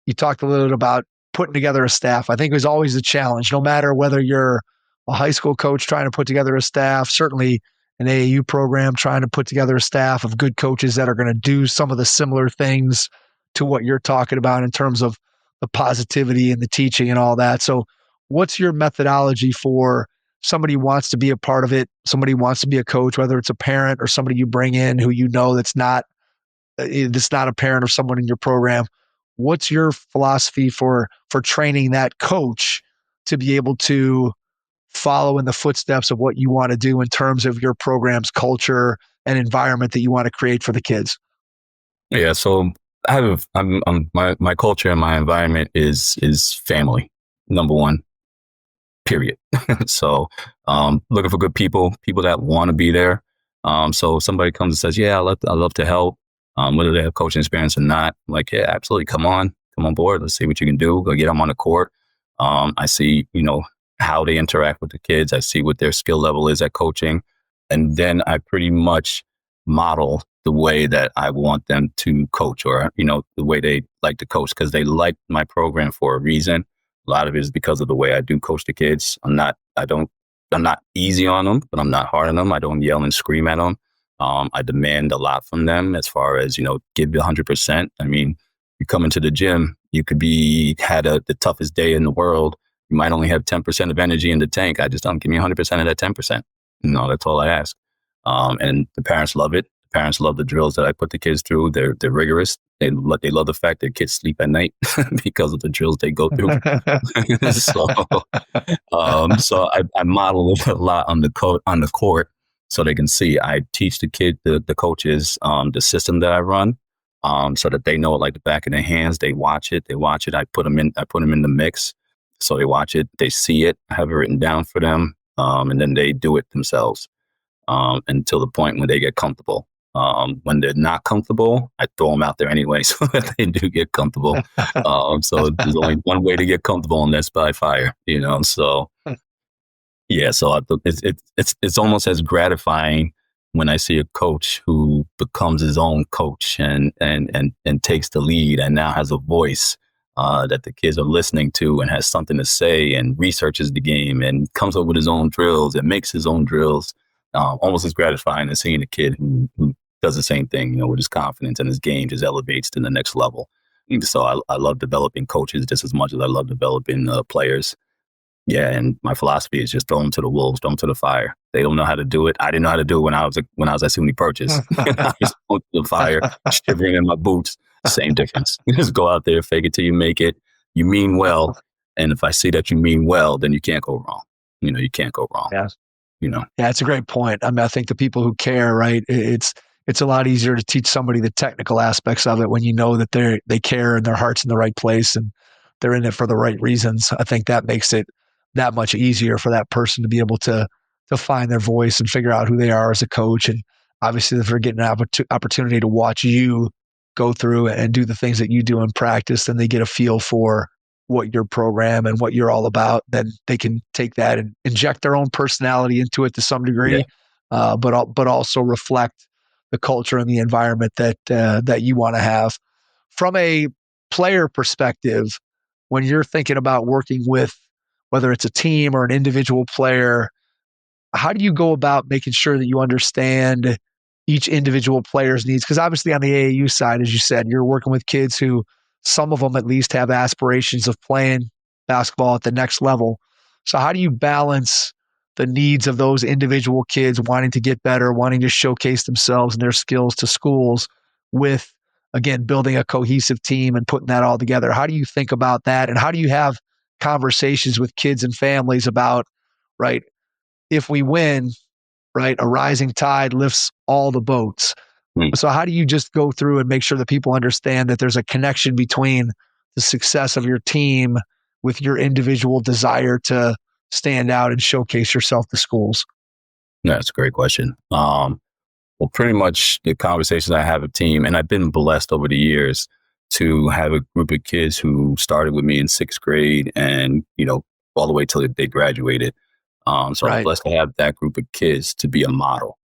You talked a little bit about putting together a staff. I think it was always a challenge, no matter whether you're a high school coach trying to put together a staff, certainly an AAU program trying to put together a staff of good coaches that are going to do some of the similar things to what you're talking about in terms of the positivity and the teaching and all that. So what's your methodology for somebody who wants to be a part of it, somebody who wants to be a coach, whether it's a parent or somebody you bring in who that's not a parent of someone in your program? What's your philosophy for training that coach to be able to follow in the footsteps of what you want to do in terms of your program's culture and environment that you want to create for the kids? Yeah. So my culture and my environment is family, number one, period. So, looking for good people that want to be there. So if somebody comes and says, yeah, I love to help, whether they have coaching experience or not, I'm like, yeah, absolutely. Come on board. Let's see what you can do. Go get them on the court. I see, how they interact with the kids. I see what their skill level is at coaching. And then I pretty much model the way that I want them to coach, or, the way they like to coach, because they like my program for a reason. A lot of it is because of the way I do coach the kids. I'm not easy on them, but I'm not hard on them. I don't yell and scream at them. I demand a lot from them as far as, give you 100%. I mean, you come into the gym, you could had the toughest day in the world. You might only have 10% of energy in the tank. I just don't give me 100% of that 10%. That's all I ask. And the parents love it. The parents love the drills that I put the kids through. They're rigorous. They love the fact that kids sleep at night because of the drills they go through. So I model a lot on the court so they can see. I teach the coaches the system that I run, so that they know it like the back of their hands. They watch it. I put them in the mix, so they watch it. They see it. I have it written down for them, and then they do it themselves until the point when they get comfortable. When they're not comfortable, I throw them out there anyway, so that they do get comfortable. So there's only one way to get comfortable, and that's by fire. So yeah. So it's almost as gratifying when I see a coach who becomes his own coach and takes the lead and now has a voice that the kids are listening to and has something to say and researches the game and comes up with his own drills and makes his own drills. Almost as gratifying as seeing a kid who does the same thing, with his confidence and his game just elevates to the next level. So I love developing coaches just as much as I love developing players. Yeah, and my philosophy is just throw them to the wolves, throw them to the fire. They don't know how to do it. I didn't know how to do it when I was at SUNY Purchase. I was thrown to the fire, shivering in my boots. Same difference. You just go out there, fake it till you make it. You mean well, and if I see that you mean well, then you can't go wrong. You can't go wrong. Yeah. Yeah, it's a great point. I mean, I think the people who care, right? It's a lot easier to teach somebody the technical aspects of it when you know that they care and their heart's in the right place and they're in it for the right reasons. I think that makes it that much easier for that person to be able to find their voice and figure out who they are as a coach. And obviously, if they're getting an opportunity to watch you go through and do the things that you do in practice, then they get a feel for what your program and what you're all about. Then they can take that and inject their own personality into it to some degree, but also reflect the culture and the environment that you want to have. From a player perspective, when you're thinking about working with whether it's a team or an individual player, how do you go about making sure that you understand each individual player's needs? Because obviously on the AAU side, as you said, you're working with kids who, some of them at least, have aspirations of playing basketball at the next level. So how do you balance the needs of those individual kids wanting to get better, wanting to showcase themselves and their skills to schools with, again, building a cohesive team and putting that all together? How do you think about that? And how do you have conversations with kids and families about, right, if we win, right, a rising tide lifts all the boats. So how do you just go through and make sure that people understand that there's a connection between the success of your team with your individual desire to stand out and showcase yourself to schools? Yeah, that's a great question. Well, pretty much the conversations I have with team, and I've been blessed over the years to have a group of kids who started with me in 6th grade and, all the way till they graduated. So I'm blessed to have that group of kids to be a model.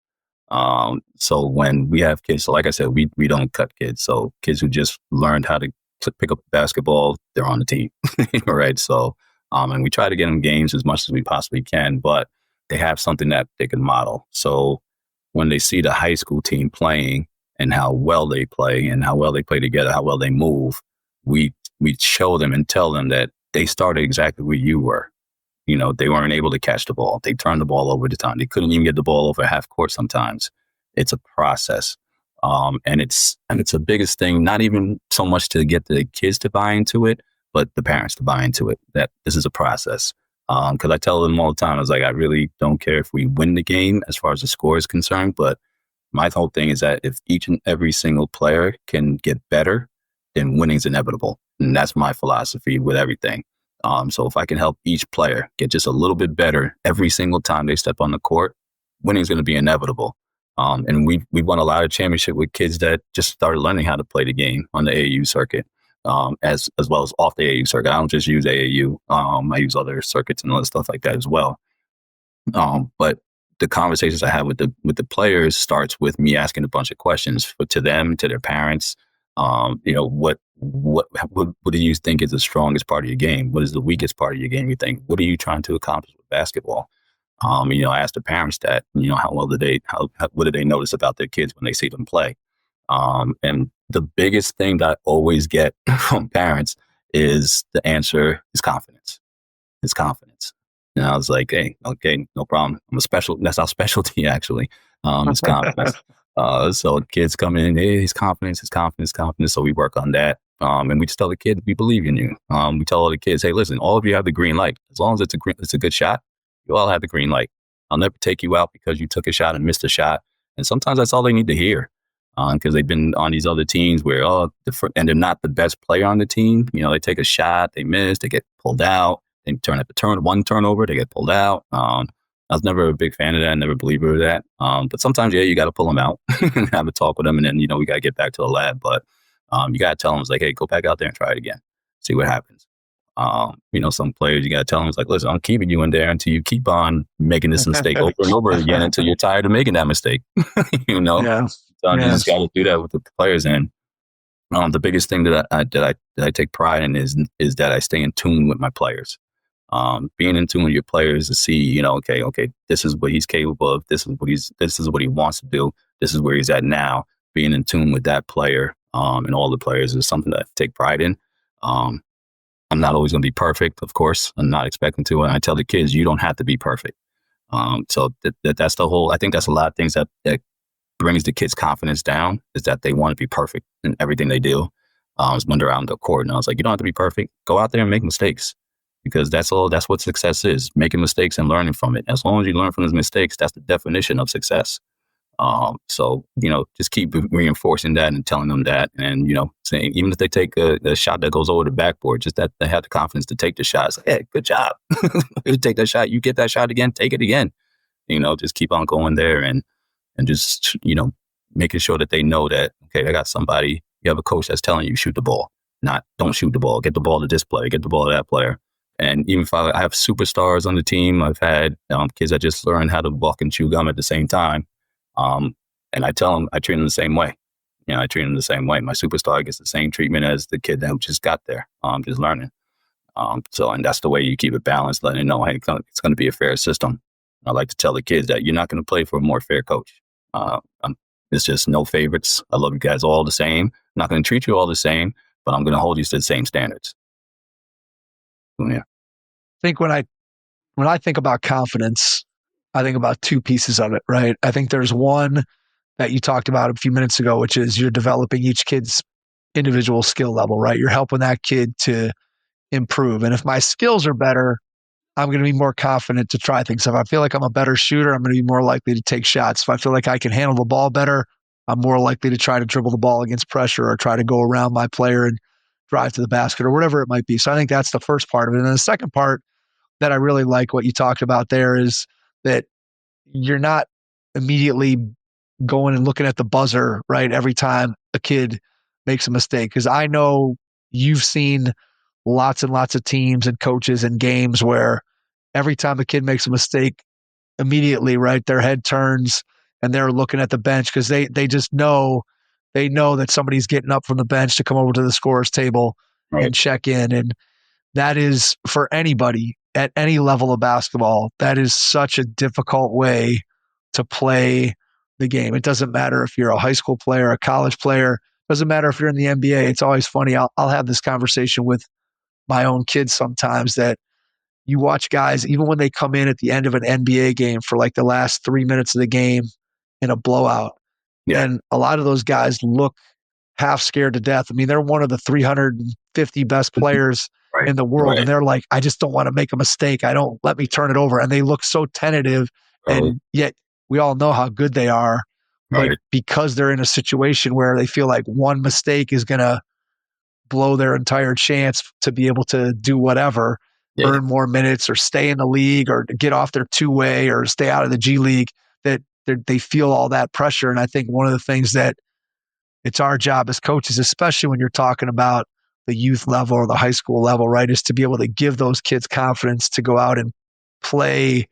So when we have kids, so like I said, we don't cut kids. So kids who just learned how to pick up basketball, they're on the team, right? So, and we try to get them games as much as we possibly can, but they have something that they can model. So when they see the high school team playing and how well they play and how well they play together, how well they move, we show them and tell them that they started exactly where you were. They weren't able to catch the ball. They turned the ball over the time. They couldn't even get the ball over half court sometimes. It's a process. And it's the biggest thing, not even so much to get the kids to buy into it, but the parents to buy into it, that this is a process. Because I tell them all the time, I was like, I really don't care if we win the game as far as the score is concerned, but my whole thing is that if each and every single player can get better, then winning's inevitable. And that's my philosophy with everything. So if I can help each player get just a little bit better every single time they step on the court, winning's going to be inevitable. And we won a lot of championship with kids that just started learning how to play the game on the AAU circuit, as well as off the AAU circuit. I don't just use AAU. I use other circuits and other stuff like that as well. But the conversations I have with the players starts with me asking a bunch of questions to them, to their parents. What do you think is the strongest part of your game? What is the weakest part of your game? You think, what are you trying to accomplish with basketball? I ask the parents that, what do they notice about their kids when they see them play? And the biggest thing that I always get from parents is the answer is confidence. It's confidence. And I was like, hey, okay, no problem. That's our specialty actually. It's confidence. So kids come in, hey, he's confidence. So we work on that. And we just tell the kids, we believe in you. We tell all the kids, hey, listen, all of you have the green light. As long as it's a good shot, you all have the green light. I'll never take you out because you took a shot and missed a shot. And sometimes that's all they need to hear. Because they've been on these other teams where, and they're not the best player on the team. They take a shot, they miss, they get pulled out. They turn at one turnover, they get pulled out. I was never a big fan of that, I never believed in that. But sometimes, you got to pull them out and have a talk with them. And then, we got to get back to the lab. But you got to tell them, it's like, hey, go back out there and try it again. See what happens. Some players, you got to tell them, it's like, listen, I'm keeping you in there until you keep on making this mistake over and over again until you're tired of making that mistake. Yeah. So you just got to do that with the players. And the biggest thing that I take pride in is that I stay in tune with my players. Being in tune with your players to see, okay, this is what he's capable of. This is what he wants to do. This is where he's at now. Being in tune with that player and all the players is something that I take pride in. I'm not always going to be perfect, of course. I'm not expecting to. And I tell the kids, you don't have to be perfect. So that's the whole. I think that's a lot of things that brings the kids' confidence down, is that they want to be perfect in everything they do. When they're out on the court, and I was like, you don't have to be perfect. Go out there and make mistakes, because that's what success is: making mistakes and learning from it. As long as you learn from those mistakes, that's the definition of success. So just keep reinforcing that and telling them that, and saying, even if they take a shot that goes over the backboard, just that they have the confidence to take the shot. It's like, hey, good job. You take that shot, you get that shot again, take it again. Just keep on going there and just making sure that they know that, okay, I got somebody. You have a coach that's telling you shoot the ball, not don't shoot the ball. Get the ball to this player, get the ball to that player. And even if I have superstars on the team, I've had kids that just learn how to walk and chew gum at the same time. And I tell them, I treat them the same way. I treat them the same way. My superstar gets the same treatment as the kid that just got there, just learning. And that's the way you keep it balanced, letting them know, hey, it's going to be a fair system. I like to tell the kids that you're not going to play for a more fair coach. It's just no favorites. I love you guys all the same. I'm not going to treat you all the same, but I'm going to hold you to the same standards. So, yeah. I think when I think about confidence, I think about two pieces of it, right? I think there's one that you talked about a few minutes ago, which is you're developing each kid's individual skill level, right? You're helping that kid to improve. And if my skills are better, I'm going to be more confident to try things. If I feel like I'm a better shooter, I'm going to be more likely to take shots. If I feel like I can handle the ball better, I'm more likely to try to dribble the ball against pressure or try to go around my player and drive to the basket or whatever it might be. So I think that's the first part of it. And then the second part that I really like what you talked about there is that you're not immediately going and looking at the buzzer, right, every time a kid makes a mistake. Because I know you've seen lots and lots of teams and coaches and games where every time a kid makes a mistake, immediately, right, their head turns and they're looking at the bench because they just know, that somebody's getting up from the bench to come over to the scorer's table and check in. And that is, for anybody at any level of basketball, that is such a difficult way to play the game. It doesn't matter if you're a high school player, a college player, doesn't matter if you're in the NBA. It's always funny. I'll have this conversation with my own kids sometimes, that you watch guys, even when they come in at the end of an NBA game for like the last 3 minutes of the game in a blowout. Yeah. And a lot of those guys look half scared to death. I mean, they're one of the 350 best players in the world. And they're like, I just don't want to make a mistake. Let me turn it over. And they look so tentative. And yet we all know how good they are. But because they're in a situation where they feel like one mistake is going to blow their entire chance to be able to do whatever, earn more minutes or stay in the league or get off their two-way or stay out of the G League, that they feel all that pressure. And I think one of the things that it's our job as coaches, especially when you're talking about the youth level or the high school level, right, is to be able to give those kids confidence to go out and play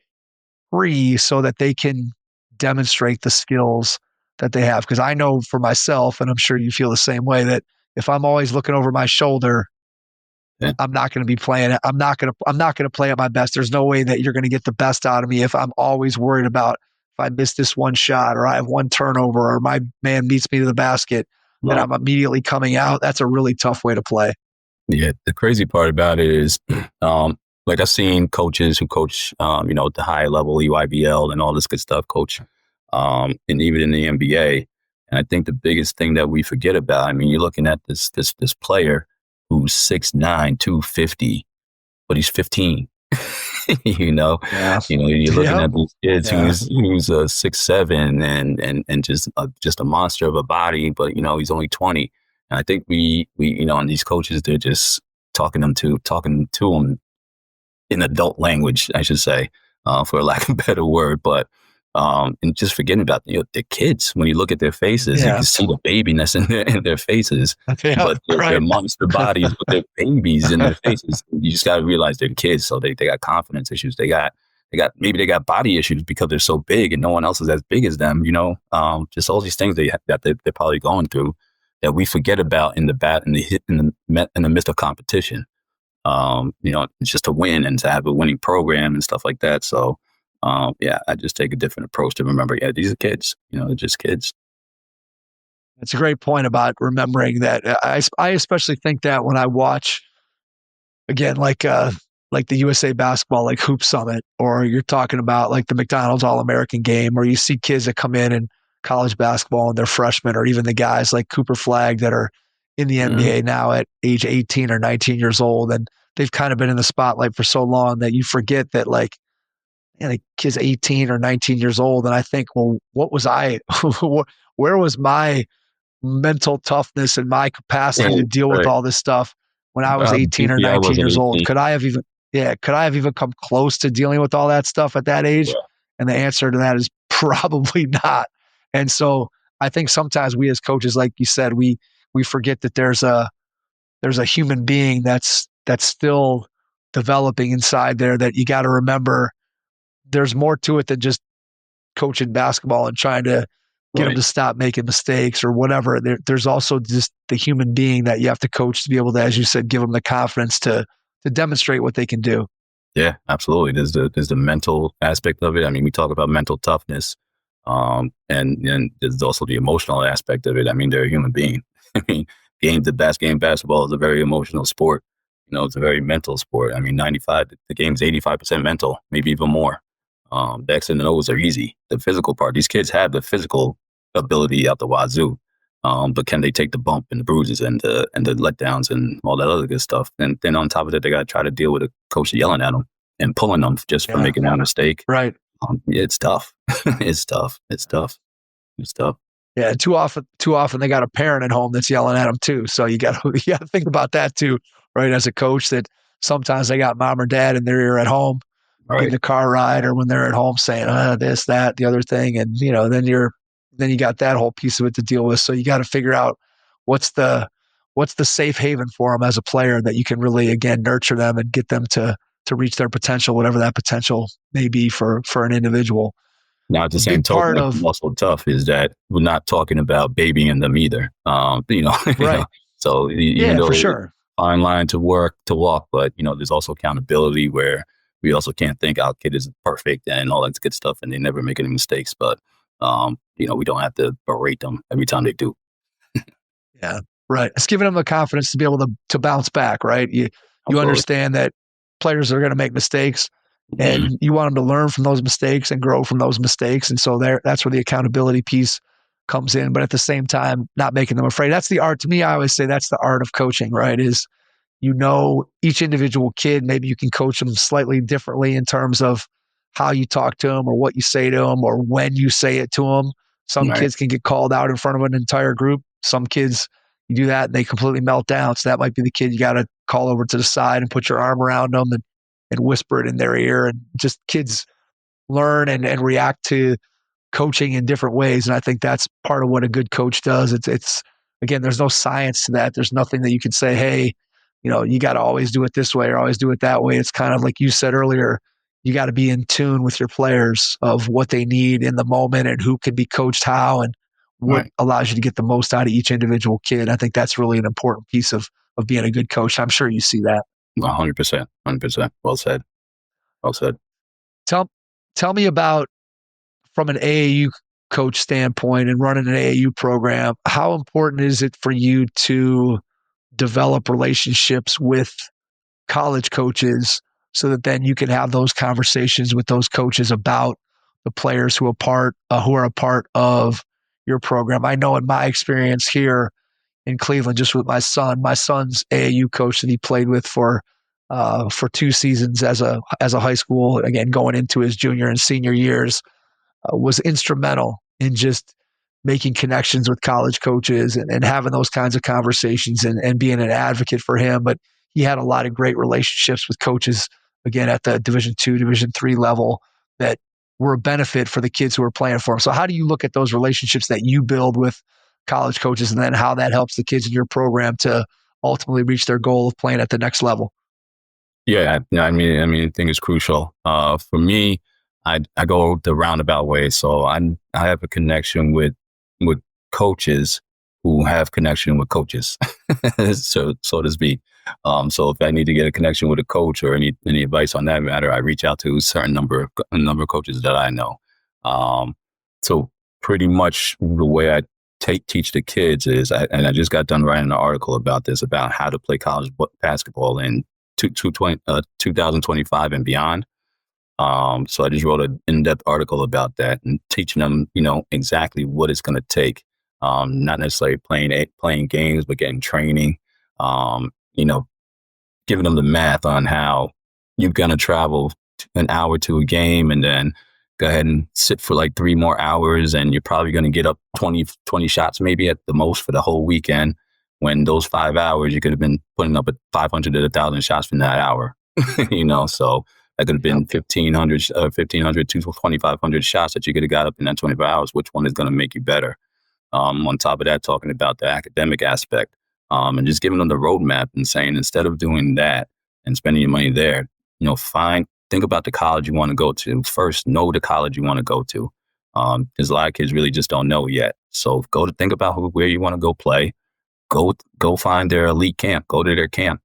free so that they can demonstrate the skills that they have. Because I know for myself, and I'm sure you feel the same way, that if I'm always looking over my shoulder, I'm not going to be playing it. I'm not going to play at my best. There's no way that you're going to get the best out of me if I'm always worried about if I miss this one shot or I have one turnover or my man beats me to the basket, that I'm immediately coming out. That's a really tough way to play. Yeah, the crazy part about it is, like I've seen coaches who coach, at the high level, EYBL and all this good stuff, coach, and even in the NBA. And I think the biggest thing that we forget about, I mean, you're looking at this player who's 6'9", 250, but he's 15. You're looking at these kids who's 6'7" and just a monster of a body, but he's only 20. And I think we and these coaches, they're just talking to them in adult language, I should say, for lack of a better word, but and just forgetting about the kids. When you look at their faces, you can see the babiness in their faces, but they're monster bodies with their babies in their faces. You just got to realize they're kids, so they got confidence issues. They got body issues because they're so big and no one else is as big as them. Just all these things that they're probably going through that we forget about in the midst of competition. It's just to win and to have a winning program and stuff like that. So. I just take a different approach to remember, these are kids, they're just kids. That's a great point about remembering that. I especially think that when I watch, again, like the USA basketball, like Hoop Summit, or you're talking about like the McDonald's All-American game, or you see kids that come in college basketball and they're freshmen, or even the guys like Cooper Flagg that are in the NBA now at age 18 or 19 years old. And they've kind of been in the spotlight for so long that you forget that the kid's 18 or 19 years old. And I think, well, what was where was my mental toughness and my capacity to deal with all this stuff when I was 18 or 19 years old? Could I have even come close to dealing with all that stuff at that age? Yeah. And the answer to that is probably not. And so I think sometimes we as coaches, like you said, we forget that there's a human being that's still developing inside there, that you got to remember there's more to it than just coaching basketball and trying to get them to stop making mistakes or whatever. There's also just the human being that you have to coach to be able to, as you said, give them the confidence to demonstrate what they can do. Yeah, absolutely. There's the mental aspect of it. I mean, we talk about mental toughness, and there's also the emotional aspect of it. I mean, they're a human being. I mean, basketball is a very emotional sport. It's a very mental sport. I mean, the game's 85% mental, maybe even more. The X and the O's are easy. The physical part, these kids have the physical ability out the wazoo, but can they take the bump and the bruises and the letdowns and all that other good stuff? And then on top of that, they got to try to deal with a coach yelling at them and pulling them just for making that mistake. Right. It's tough. It's tough. Yeah, too often they got a parent at home that's yelling at them too. So you got to think about that too, right? As a coach, that sometimes they got mom or dad in their ear at home, in the car ride, or when they're at home saying this, that, the other thing, and then you got that whole piece of it to deal with. So you got to figure out what's the safe haven for them as a player that you can really, again, nurture them and get them to reach their potential, whatever that potential may be for an individual. Now, at the same token, what's also tough is that we're not talking about babying them either. Right. So for sure, fine line to walk, but there's also accountability where we also can't think our kid is perfect and all that good stuff, and they never make any mistakes. But we don't have to berate them every time they do. Yeah, right. It's giving them the confidence to be able to bounce back. Right. You understand that players are going to make mistakes, and you want them to learn from those mistakes and grow from those mistakes. And so that's where the accountability piece comes in. But at the same time, not making them afraid. That's the art. To me, I always say that's the art of coaching. Right? Is each individual kid. Maybe you can coach them slightly differently in terms of how you talk to them or what you say to them or when you say it to them. Some Right. kids can get called out in front of an entire group. Some kids, you do that and they completely melt down. So that might be the kid you got to call over to the side and put your arm around them and whisper it in their ear. And just kids learn and react to coaching in different ways. And I think that's part of what a good coach does. It's again, there's no science to that. There's nothing that you can say, hey, you got to always do it this way or always do it that way. It's kind of like you said earlier, you got to be in tune with your players of what they need in the moment and who can be coached how and what allows you to get the most out of each individual kid. I think that's really an important piece of being a good coach. I'm sure you see that. 100%. 100%. Well said. Well said. Tell me about, from an AAU coach standpoint and running an AAU program, how important is it for you to develop relationships with college coaches so that then you can have those conversations with those coaches about the players who are a part of your program? I know in my experience here in Cleveland, just with my son's AAU coach that he played with for 2 seasons as a high school, again, going into his junior and senior years, was instrumental in just making connections with college coaches and having those kinds of conversations and being an advocate for him. But he had a lot of great relationships with coaches, again, at the Division II, Division III level that were a benefit for the kids who were playing for him. So how do you look at those relationships that you build with college coaches and then how that helps the kids in your program to ultimately reach their goal of playing at the next level? Yeah, I think it's crucial. For me, I go the roundabout way. So I have a connection with coaches who have connection with coaches, so to speak. So if I need to get a connection with a coach or any advice on that matter, I reach out to a certain number of coaches that I know. So pretty much the way I teach the kids is, and I just got done writing an article about this, about how to play college basketball in 2025 and beyond. So I just wrote an in-depth article about that and teaching them, exactly what it's going to take. Not necessarily playing games, but getting training. Giving them the math on how you're going to travel an hour to a game and then go ahead and sit for like 3 more hours, and you're probably going to get up 20 shots maybe at the most for the whole weekend. When those 5 hours, you could have been putting up at 500 to 1,000 shots in that hour, so that could have been 1,500 to 2,500 shots that you could have got up in that 24 hours. Which one is going to make you better? On top of that, talking about the academic aspect, and just giving them the roadmap and saying, instead of doing that and spending your money there, think about the college you want to go to. First, know the college you want to go to. Because a lot of kids really just don't know yet. So think about where you want to go play. Go find their elite camp. Go to their camp.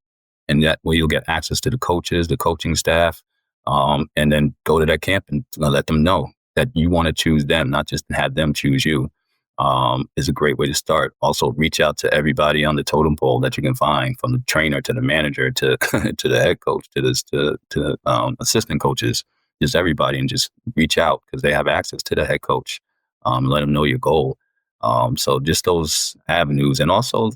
And that way you'll get access to the coaches, the coaching staff, and then go to that camp and let them know that you want to choose them, not just have them choose you. Is a great way to start. Also, reach out to everybody on the totem pole that you can find, from the trainer to the manager to to the head coach to assistant coaches, just everybody, and just reach out because they have access to the head coach. Let them know your goal. So just those avenues, and also,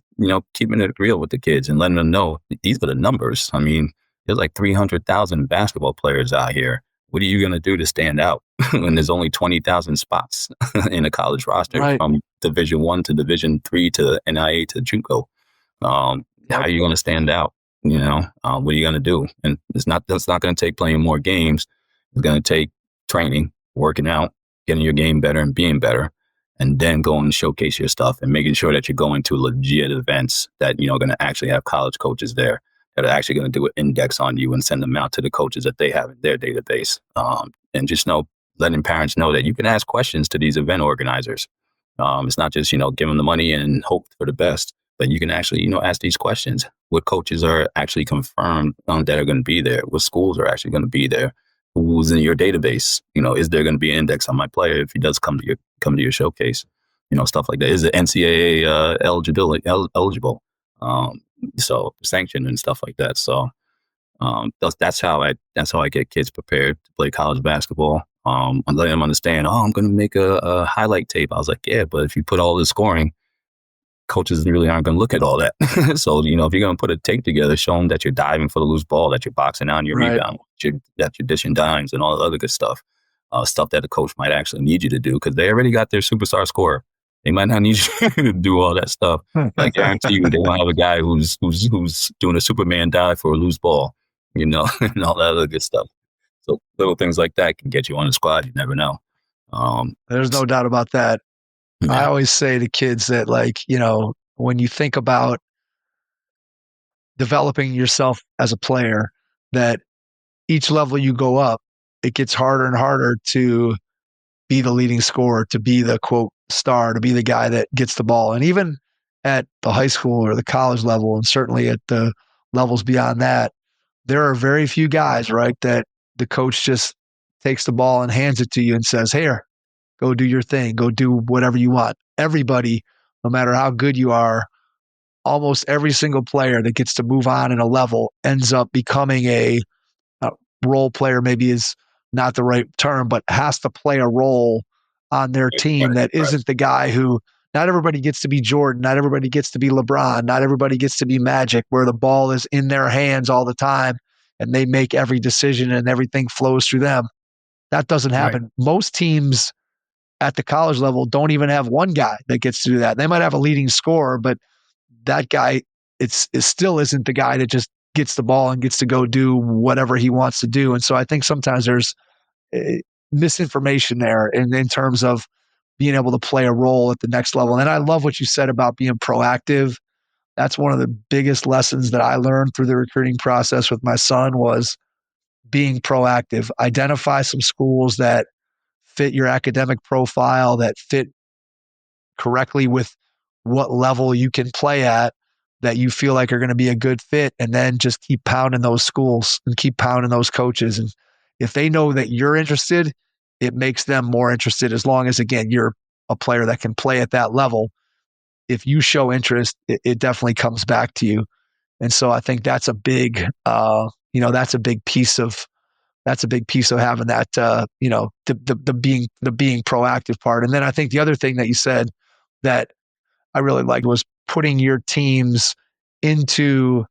keeping it real with the kids and letting them know these are the numbers. I mean, there's like 300,000 basketball players out here. What are you going to do to stand out when there's only 20,000 spots in a college roster, Right. from Division I to Division III to NIA to JUCO? How are you going to stand out? What are you going to do? And that's not going to take playing more games. It's going to take training, working out, getting your game better and being better, and then going and showcase your stuff and making sure that you're going to legit events that, going to actually have college coaches there that are actually going to do an index on you and send them out to the coaches that they have in their database. And just letting parents know that you can ask questions to these event organizers. It's not just, give them the money and hope for the best, but you can actually, ask these questions. What coaches are actually confirmed that are going to be there? What schools are actually going to be there? Who's in your database? Is there going to be an index on my player if he does come to your showcase? Stuff like that. Is the NCAA eligible? So sanctioned and stuff like that. So that's how I get kids prepared to play college basketball. I'm letting them understand, I'm going to make a highlight tape. I was like, yeah, but if you put all the scoring, coaches really aren't going to look at all that. So, if you're going to put a tape together, show them that you're diving for the loose ball, that you're boxing out your Right. rebound, that you're dishing dimes and all the other good stuff. Stuff that the coach might actually need you to do because they already got their superstar scorer. They might not need you to do all that stuff. I guarantee you they won't have a guy who's doing a Superman dive for a loose ball, and all that other good stuff. So little things like that can get you on the squad. You never know. There's no doubt about that. Yeah. I always say to kids that, when you think about developing yourself as a player, that each level you go up, it gets harder and harder to be the leading scorer, to be the quote star, to be the guy that gets the ball. And even at the high school or the college level, and certainly at the levels beyond that, there are very few guys, right, that the coach just takes the ball and hands it to you and says, here, go do your thing, go do whatever you want. Everybody, no matter how good you are, almost every single player that gets to move on in a level ends up becoming a role player, maybe is not the right term, but has to play a role on their team that isn't the guy who, not everybody gets to be Jordan, not everybody gets to be LeBron, not everybody gets to be Magic, where the ball is in their hands all the time and they make every decision and everything flows through them. That doesn't happen. Right. Most teams at the college level don't even have one guy that gets to do that. They might have a leading scorer, but that guy it still isn't the guy that just gets the ball and gets to go do whatever he wants to do. And so I think sometimes there's misinformation there in terms of being able to play a role at the next level. And I love what you said about being proactive. That's one of the biggest lessons that I learned through the recruiting process with my son was being proactive. Identify some schools that fit your academic profile, that fit correctly with what level you can play at, that you feel like are going to be a good fit, and then just keep pounding those schools and keep pounding those coaches. And if they know that you're interested, it makes them more interested, as long as, again, you're a player that can play at that level. If you show interest, it definitely comes back to you. And so I think that's a big, that's a big piece of having that, the being proactive part. And then I think the other thing that you said that I really liked was putting your teams into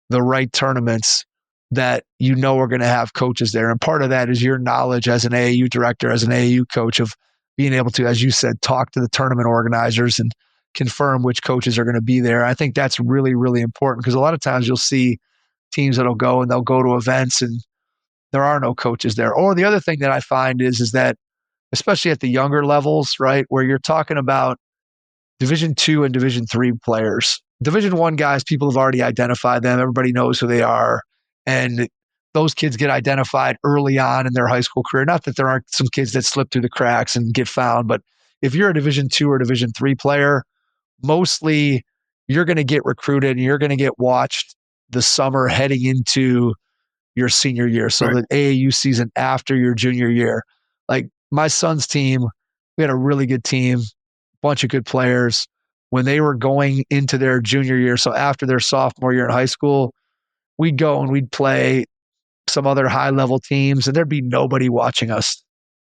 the right tournaments that are going to have coaches there. And part of that is your knowledge as an AAU director, as an AAU coach, of being able to, as you said, talk to the tournament organizers and confirm which coaches are going to be there. I think that's really, really important, because a lot of times you'll see teams that'll go to events and there are no coaches there. Or the other thing that I find is that, especially at the younger levels, right, where you're talking about Division II and Division III players. Division I guys, people have already identified them. Everybody knows who they are. And those kids get identified early on in their high school career. Not that there aren't some kids that slip through the cracks and get found, but if you're a Division II or Division III player, mostly you're going to get recruited and you're going to get watched the summer heading into your senior year. So the AAU season after your junior year. Like my son's team, we had a really good team, bunch of good players. When they were going into their junior year, so after their sophomore year in high school, we'd go and we'd play some other high-level teams, and there'd be nobody watching us.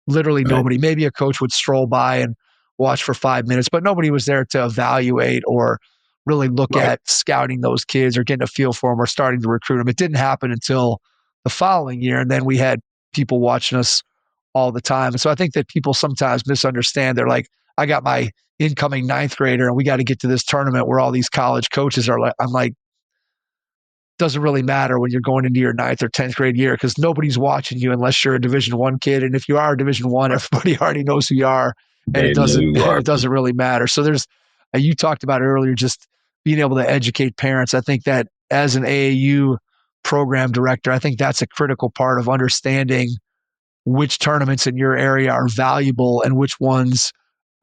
Literally nobody. Maybe a coach would stroll by and watch for 5 minutes, but nobody was there to evaluate or really look at scouting those kids or getting a feel for them or starting to recruit them. It didn't happen until the following year, and then we had people watching us all the time. And so I think that people sometimes misunderstand. They're like, I got my incoming ninth grader and we got to get to this tournament where all these college coaches are. Like, I'm like, doesn't really matter when you're going into your 9th or 10th grade year, because nobody's watching you unless you're a Division I kid. And if you are a Division I, everybody already knows who you are, and it doesn't really matter. So there's, you talked about earlier, just being able to educate parents. I think that as an AAU program director, I think that's a critical part of understanding which tournaments in your area are valuable and which ones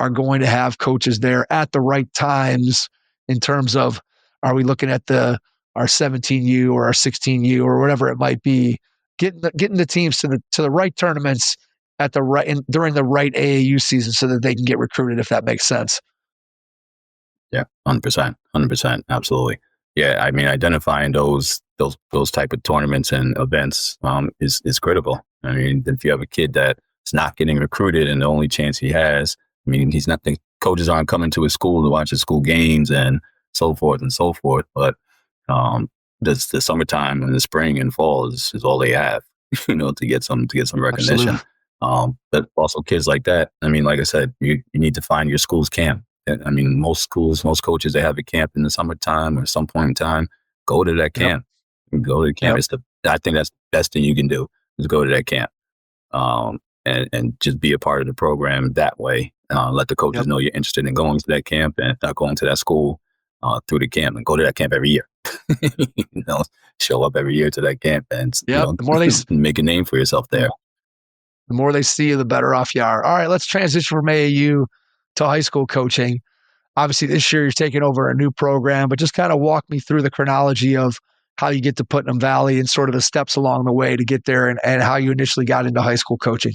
are going to have coaches there at the right times, in terms of, are we looking at our 17U or our 16U or whatever it might be, getting the teams to the right tournaments at the right during the right AAU season so that they can get recruited, if that makes sense. Yeah, 100%, absolutely. Yeah, I mean, identifying those type of tournaments and events is critical. I mean, if you have a kid that's not getting recruited and the only chance he has, I mean, he's not coaches aren't coming to his school to watch his school games and so forth and so forth. But the summertime and the spring and fall is all they have, to get some recognition. Absolutely. But also kids like that. I mean, like I said, you need to find your school's camp. I mean, most schools, most coaches, they have a camp in the summertime or some point in time. Go to that camp. Go to the camp. I think that's the best thing you can do is go to that camp. And just be a part of the program that way. Let the coaches know you're interested in going to that camp and not going to that school through the camp, and go to that camp every year. Show up every year to that camp and the more they make a name for yourself there. The more they see you, the better off you are. All right, let's transition from AAU to high school coaching. Obviously, this year you're taking over a new program, but just kind of walk me through the chronology of how you get to Putnam Valley and sort of the steps along the way to get there, and how you initially got into high school coaching.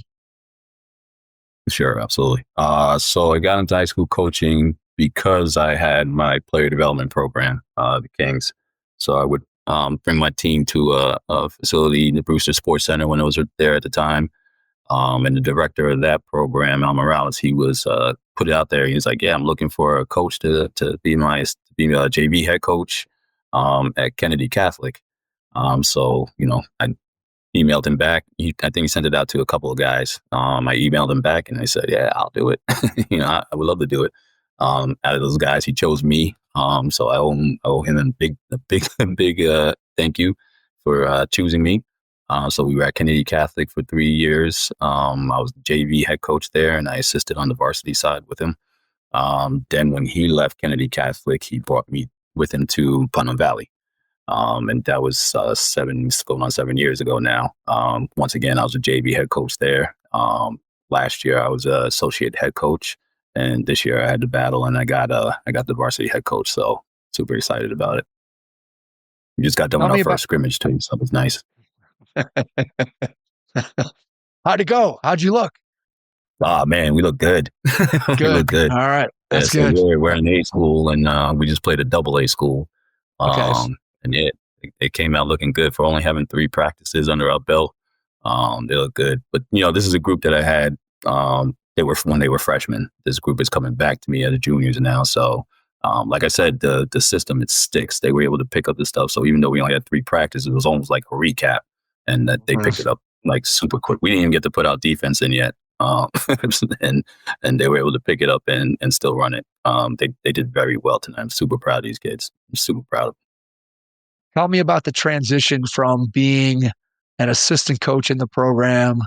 Sure, absolutely. So I got into high school coaching because I had my player development program, the Kings. So I would bring my team to a facility, the Brewster Sports Center, when I was there at the time. And the director of that program, Al Morales, he was put it out there. He was like, "Yeah, I'm looking for a coach to be my JV head coach at Kennedy Catholic." So I emailed him back. I think he sent it out to a couple of guys. I emailed him back and I said, "Yeah, I'll do it." I would love to do it. Out of those guys, he chose me. So I owe him a big thank you for choosing me. So we were at Kennedy Catholic for 3 years. I was the JV head coach there, and I assisted on the varsity side with him. Then when he left Kennedy Catholic, he brought me with him to Putnam Valley. And that was going on 7 years ago now. Once again, I was a JV head coach there. Last year, I was an associate head coach, and this year I had the battle, and I got the varsity head coach. So super excited about it. We just got done with our first scrimmage too, so it was nice. How'd it go? How'd you look? Oh man, we look good. Good. We look good. All right. That's good. good. We're in A school, and we just played a AA school. Okay. And it came out looking good for only having 3 practices under our belt. They look good. But this is a group that I had. When they were freshmen. This group is coming back to me as juniors now. So like I said, the system, it sticks. They were able to pick up the stuff. So even though we only had 3 practices, it was almost like a recap, and that they picked it up like super quick. We didn't even get to put our defense in yet. And they were able to pick it up and still run it. They did very well tonight. I'm super proud of these kids. I'm super proud of them. Tell me about the transition from being an assistant coach in the program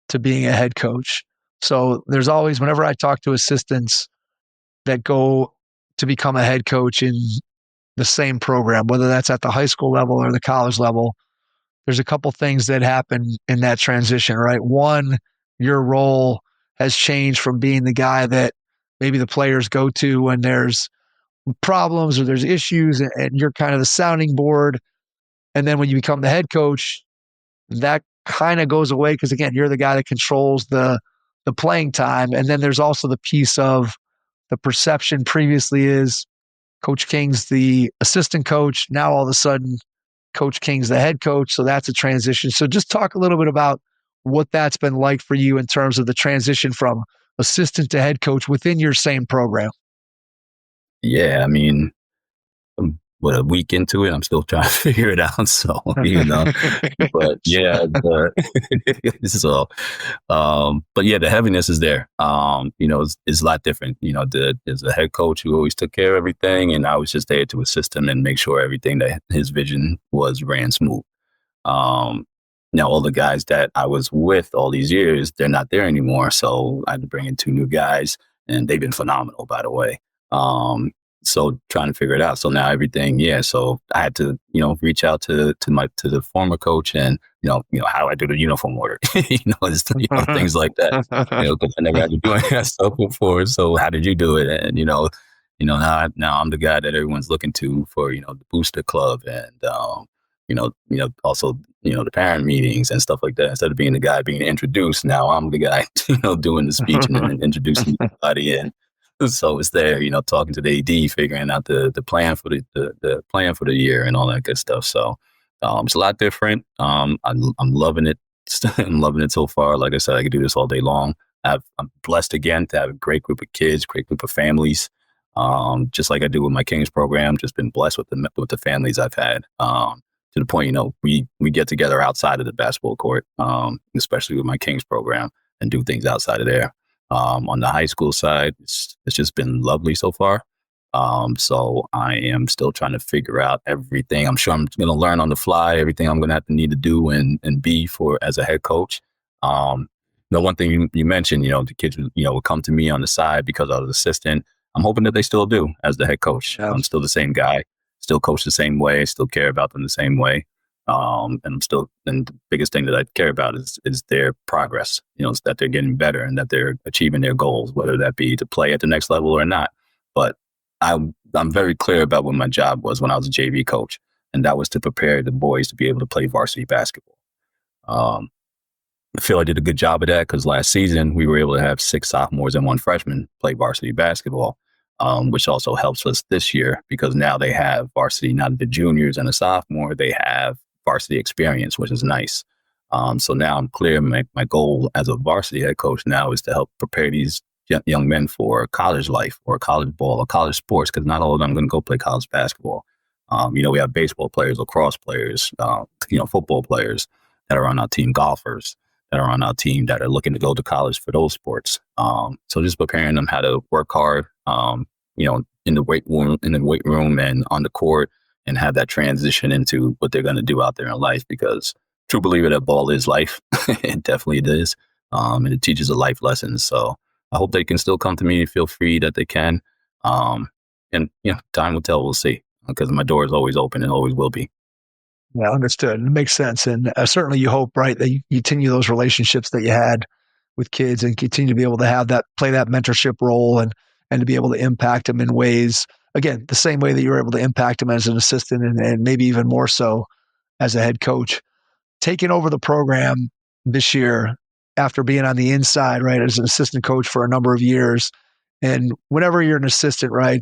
to being a head coach. So there's always, whenever I talk to assistants that go to become a head coach in the same program, whether that's at the high school level or the college level, there's a couple things that happen in that transition, right? One, your role has changed from being the guy that maybe the players go to when there's problems or there's issues, and you're kind of the sounding board. And then when you become the head coach, that kind of goes away because, again, you're the guy that controls the playing time. And then there's also the piece of the perception previously is Coach King's the assistant coach. Now all of a sudden, Coach King's the head coach. So that's a transition. So just talk a little bit about what that's been like for you in terms of the transition from assistant to head coach within your same program. Yeah, I mean, a week into it, I'm still trying to figure it out. So, but yeah, so, but yeah, the heaviness is there. It's a lot different. There's a head coach who always took care of everything, and I was just there to assist him and make sure everything that his vision was ran smooth. Now all the guys that I was with all these years, they're not there anymore. So I had to bring in 2 new guys, and they've been phenomenal, by the way. So trying to figure it out. So now everything, so I had to, reach out to the former coach and, how do I do the uniform order? Things like that. Because I never had to do any of that stuff before. So how did you do it? And now I'm the guy that everyone's looking to for, the booster club and also the parent meetings and stuff like that. Instead of being the guy being introduced, now I'm the guy, doing the speech and then introducing everybody in. So it's there, talking to the AD, figuring out the plan for the plan for the year and all that good stuff. So it's a lot different. I'm loving it. I'm loving it so far. Like I said, I could do this all day long. I'm blessed again to have a great group of kids, great group of families. Just like I do with my Kings program, just been blessed with the families I've had. To the point, we get together outside of the basketball court, especially with my Kings program, and do things outside of there. On the high school side, it's just been lovely so far. So I am still trying to figure out everything. I'm sure I'm going to learn on the fly, everything I'm going to have to need to do and be for as a head coach. The one thing you mentioned, the kids, would come to me on the side because I was assistant. I'm hoping that they still do as the head coach. Yeah. I'm still the same guy, still coach the same way, still care about them the same way. And the biggest thing that I care about is their progress, is that they're getting better and that they're achieving their goals, whether that be to play at the next level or not. But I'm very clear about what my job was when I was a JV coach, and that was to prepare the boys to be able to play varsity basketball. I feel I did a good job of that because last season we were able to have 6 sophomores and 1 freshman play varsity basketball, which also helps us this year because now they have varsity, not the juniors and a sophomore, they have varsity experience, which is nice. So now I'm clear. My goal as a varsity head coach now is to help prepare these young men for college life or college ball or college sports, because not all of them are going to go play college basketball. We have baseball players, lacrosse players, football players that are on our team, golfers that are on our team that are looking to go to college for those sports. So just preparing them how to work hard, in the weight room and on the court, and have that transition into what they're going to do out there in life, because true believer that ball is life. It definitely is. And it teaches a life lesson. So I hope they can still come to me and feel free that they can. And time will tell. We'll see, because my door is always open and always will be. Yeah, understood. It makes sense. And certainly you hope, right, that you continue those relationships that you had with kids and continue to be able to have that, play that mentorship role and to be able to impact them in ways, again, the same way that you were able to impact them as an assistant and maybe even more so as a head coach. Taking over the program this year after being on the inside, right, as an assistant coach for a number of years. And whenever you're an assistant, right,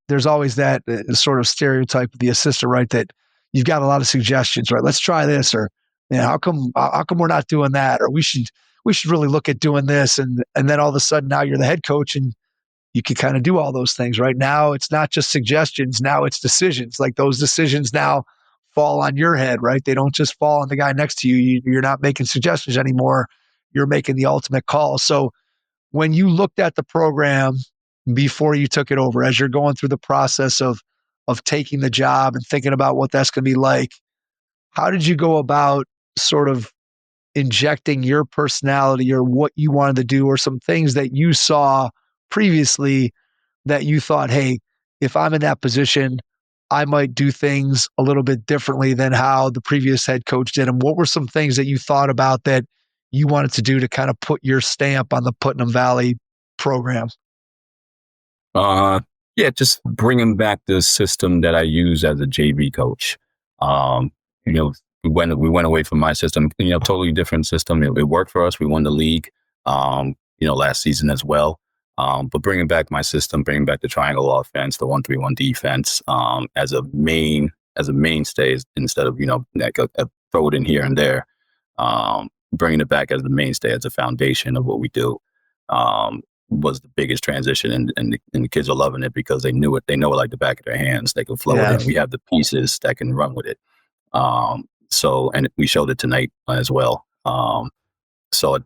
there's always that sort of stereotype of the assistant, right, that you've got a lot of suggestions, right? Let's try this, or how come we're not doing that, or we should really look at doing this, and then all of a sudden now you're the head coach and you can kind of do all those things, right? Now it's not just suggestions, now it's decisions. Like those decisions now fall on your head, right? They don't just fall on the guy next to you. You're not making suggestions anymore. You're making the ultimate call. So when you looked at the program before you took it over, as you're going through the process of taking the job and thinking about what that's going to be like, how did you go about sort of injecting your personality or what you wanted to do, or some things that you saw previously that you thought, hey, if I'm in that position, I might do things a little bit differently than how the previous head coach did? And what were some things that you thought about that you wanted to do to kind of put your stamp on the Putnam Valley program? Just bringing back the system that I use as a JV coach. We went away from my system, totally different system. It worked for us. We won the league, last season as well. But bringing back my system, bringing back the triangle offense, the 1-3-1 defense, as a mainstay instead of, like a throw it in here and there. Bringing it back as the mainstay, as a foundation of what we do, was the biggest transition, and the kids are loving it because they knew it. They know it like the back of their hands. They can flow it in. We have the pieces that can run with it. And we showed it tonight as well. So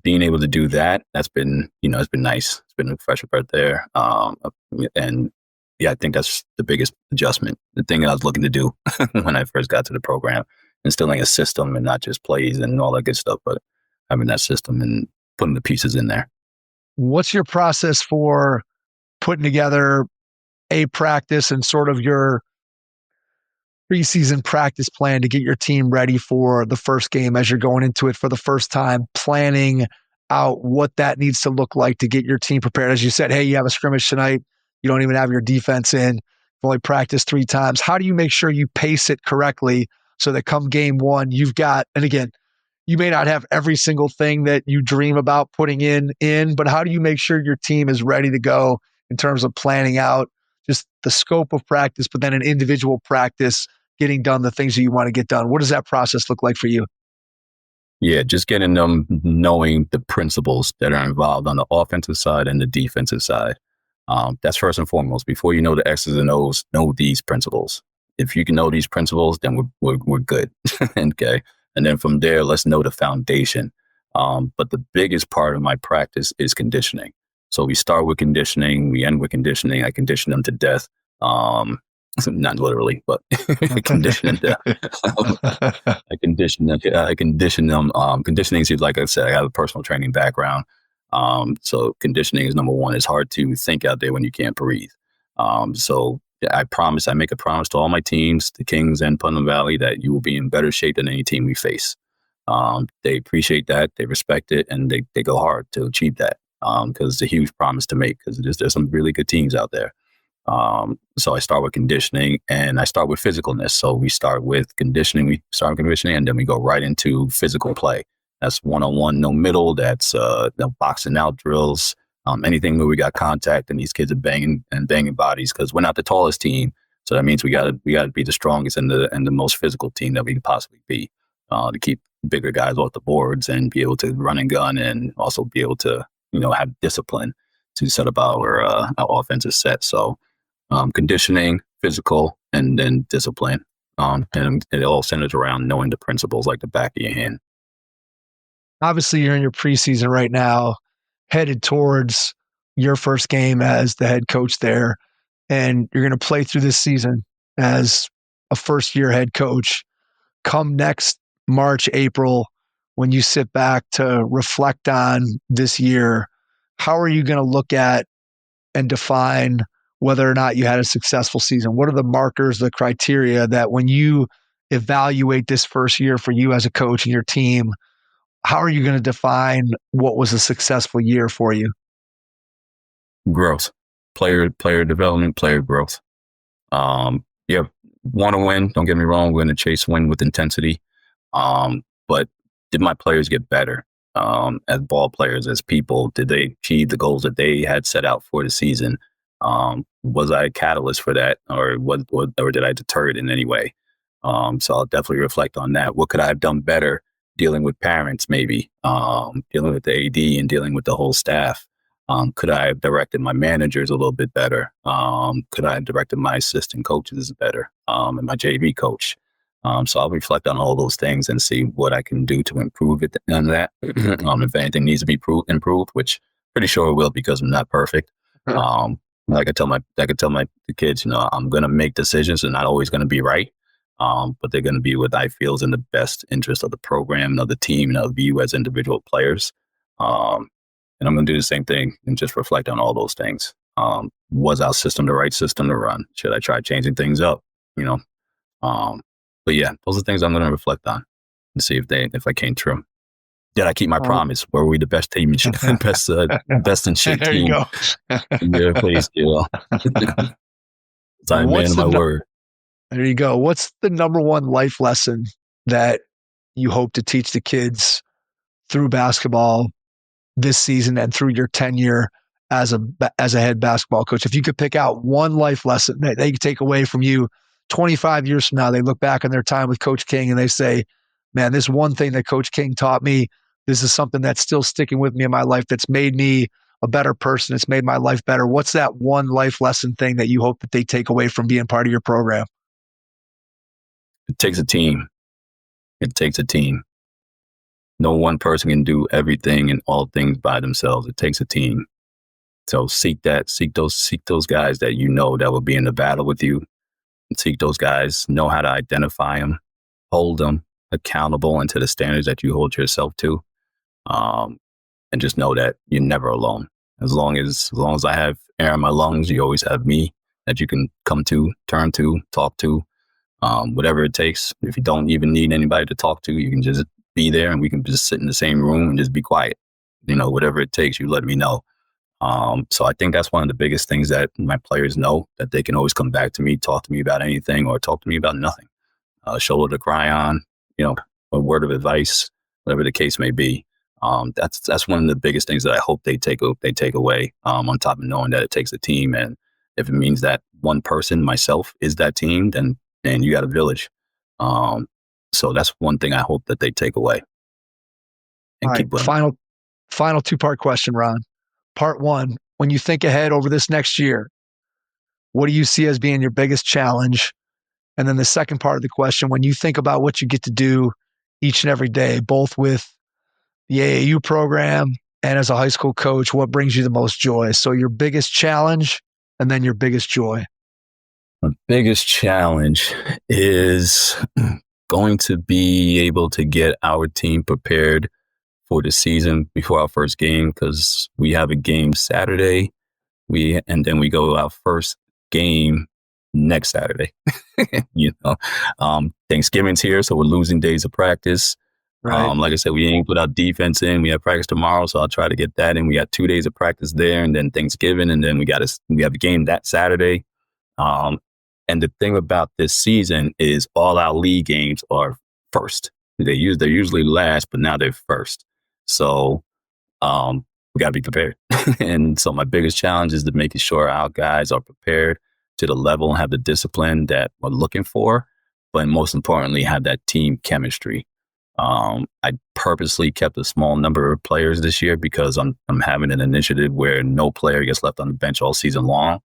being able to do that, that's been, it's been nice. It's been a fresh breath there. And I think that's the biggest adjustment. The thing I was looking to do when I first got to the program, instilling a system and not just plays and all that good stuff, but having that system and putting the pieces in there. What's your process for putting together a practice and sort of your preseason practice plan to get your team ready for the first game as you're going into it for the first time, planning out what that needs to look like to get your team prepared? As you said, hey, you have a scrimmage tonight. You don't even have your defense in. You've only practiced 3 times. How do you make sure you pace it correctly so that come game one, you've got, and again, you may not have every single thing that you dream about putting in, but how do you make sure your team is ready to go in terms of planning out just the scope of practice, but then an individual practice, getting done the things that you want to get done? What does that process look like for you? Yeah, just getting them knowing the principles that are involved on the offensive side and the defensive side. That's first and foremost. Before you know the X's and O's, know these principles. If you can know these principles, then we're good. Okay. And then from there, let's know the foundation. But the biggest part of my practice is conditioning. So we start with conditioning, we end with conditioning. I condition them to death. Not literally, but condition them. I condition them. I condition them. Conditioning is, like I said, I have a personal training background. So conditioning is number one. It's hard to think out there when you can't breathe. So I make a promise to all my teams, the Kings and Putnam Valley, that you will be in better shape than any team we face. They appreciate that, they respect it, and they go hard to achieve that. Because it's a huge promise to make, because there's some really good teams out there. So I start with conditioning, and I start with physicalness. So we start with conditioning, and then we go right into physical play. That's one-on-one, no middle. That's no boxing out drills, anything where we got contact and these kids are banging bodies, because we're not the tallest team. So that means we gotta be the strongest and the most physical team that we can possibly be, to keep bigger guys off the boards and be able to run and gun, and also be able to, have discipline to set up our offensive set. So conditioning, physical, and then discipline. And it all centers around knowing the principles like the back of your hand. Obviously, you're in your preseason right now, headed towards your first game as the head coach there, and you're going to play through this season as a first-year head coach. Come next March, April, when you sit back to reflect on this year, how are you going to look at and define whether or not you had a successful season? What are the markers, the criteria that when you evaluate this first year for you as a coach and your team, how are you going to define what was a successful year for you? Growth, player development, player growth. Yeah, want to win. Don't get me wrong. We're going to chase win with intensity. But did my players get better as ball players, as people? Did they achieve the goals that they had set out for the season? Was I a catalyst for that, or did I deter it in any way? So I'll definitely reflect on that. What could I have done better dealing with parents, maybe dealing with the AD and dealing with the whole staff? Could I have directed my managers a little bit better? Could I have directed my assistant coaches better, and my JV coach? So I'll reflect on all those things and see what I can do to improve it on that. If anything needs to be improved, which pretty sure it will, because I'm not perfect. Like I tell the kids, I'm going to make decisions. They're not always going to be right. But they're going to be what I feel is in the best interest of the program and of the team and of you as individual players. And I'm going to do the same thing and just reflect on all those things. Was our system the right system to run? Should I try changing things up? But yeah, those are things I'm going to reflect on and see if I came true. Did I keep my promise? Were we the best team, best in shape there team? You go. Yeah, please, I'm a man of my word. There you go. What's the number one life lesson that you hope to teach the kids through basketball this season and through your tenure as a head basketball coach? If you could pick out one life lesson that they could take away from you 25 years from now, they look back on their time with Coach King and they say, man, this one thing that Coach King taught me, this is something that's still sticking with me in my life, that's made me a better person. It's made my life better. What's that one life lesson thing that you hope that they take away from being part of your program? It takes a team. It takes a team. No one person can do everything and all things by themselves. It takes a team. So seek those guys that that will be in the battle with you. And seek those guys, know how to identify them, hold them accountable and to the standards that you hold yourself to. And just know that you're never alone. As long as I have air in my lungs, you always have me that you can come to, turn to, talk to, whatever it takes. If you don't even need anybody to talk to, you can just be there and we can just sit in the same room and just be quiet. Whatever it takes, you let me know. So I think that's one of the biggest things that my players know, that they can always come back to me, talk to me about anything or talk to me about nothing. Shoulder to cry on, a word of advice, whatever the case may be. That's one of the biggest things that I hope they take away, on top of knowing that it takes a team. And if it means that one person, myself, is that team, then you got a village. So that's one thing I hope that they take away. and All keep right, winning. final two-part question, Ron. Part one, when you think ahead over this next year, what do you see as being your biggest challenge? And then the second part of the question, when you think about what you get to do each and every day, both with the AAU program and as a high school coach, what brings you the most joy? So your biggest challenge and then your biggest joy. My biggest challenge is going to be able to get our team prepared for the season before our first game, because we have a game Saturday. And then we go our first game next Saturday. Thanksgiving's here, so we're losing days of practice. Right. Like I said, we ain't put our defense in. We have practice tomorrow, so I'll try to get that in. We got 2 days of practice there, and then Thanksgiving, and then we have a game that Saturday. And the thing about this season is all our league games are first. They're usually last, but now they're first. So we got to be prepared. And so my biggest challenge is to making sure our guys are prepared to the level and have the discipline that we're looking for, but most importantly, have that team chemistry. I purposely kept a small number of players this year because I'm having an initiative where no player gets left on the bench all season long.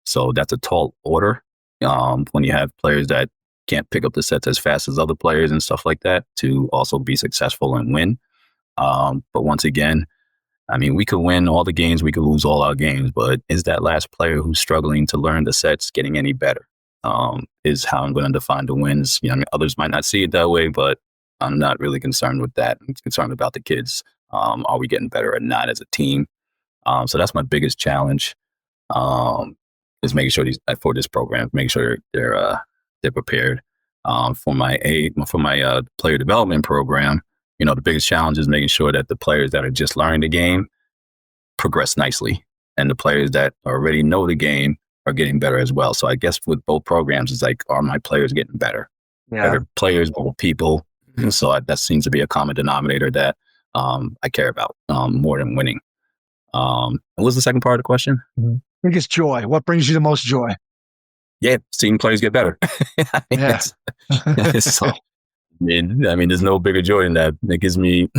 So that's a tall order when you have players that can't pick up the sets as fast as other players and stuff like that to also be successful and win. But once again, I mean, we could win all the games, we could lose all our games, but is that last player who's struggling to learn the sets getting any better? Is how I'm going to define the wins. Others might not see it that way, but I'm not really concerned with that. I'm concerned about the kids. Are we getting better or not as a team? So that's my biggest challenge. Is making sure for this program, making sure they're prepared. For my player development program, the biggest challenge is making sure that the players that are just learning the game progress nicely, and the players that already know the game are getting better as well. So I guess with both programs, it's like, are my players getting better? Yeah. Better players, better people. So that seems to be a common denominator that I care about more than winning. What was the second part of the question? Biggest joy. What brings you the most joy? Yeah, seeing players get better. Yeah. I mean, there's no bigger joy than that. It gives me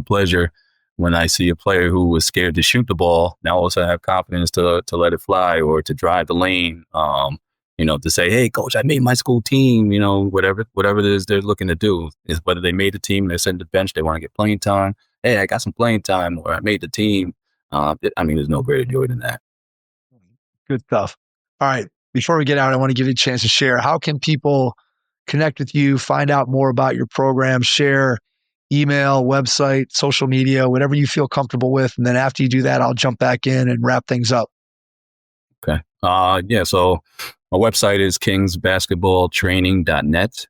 pleasure when I see a player who was scared to shoot the ball now also have confidence to let it fly or to drive the lane. To say, hey, coach, I made my school team. Whatever it is they're looking to do, is whether they made the team, they're sitting the bench, they want to get playing time. Hey, I got some playing time, or I made the team. There's no greater joy than that. Good stuff. All right. Before we get out, I want to give you a chance to share. How can people connect with you, find out more about your program, share email, website, social media, whatever you feel comfortable with. And then after you do that, I'll jump back in and wrap things up. Okay. So my website is kingsbasketballtraining.net.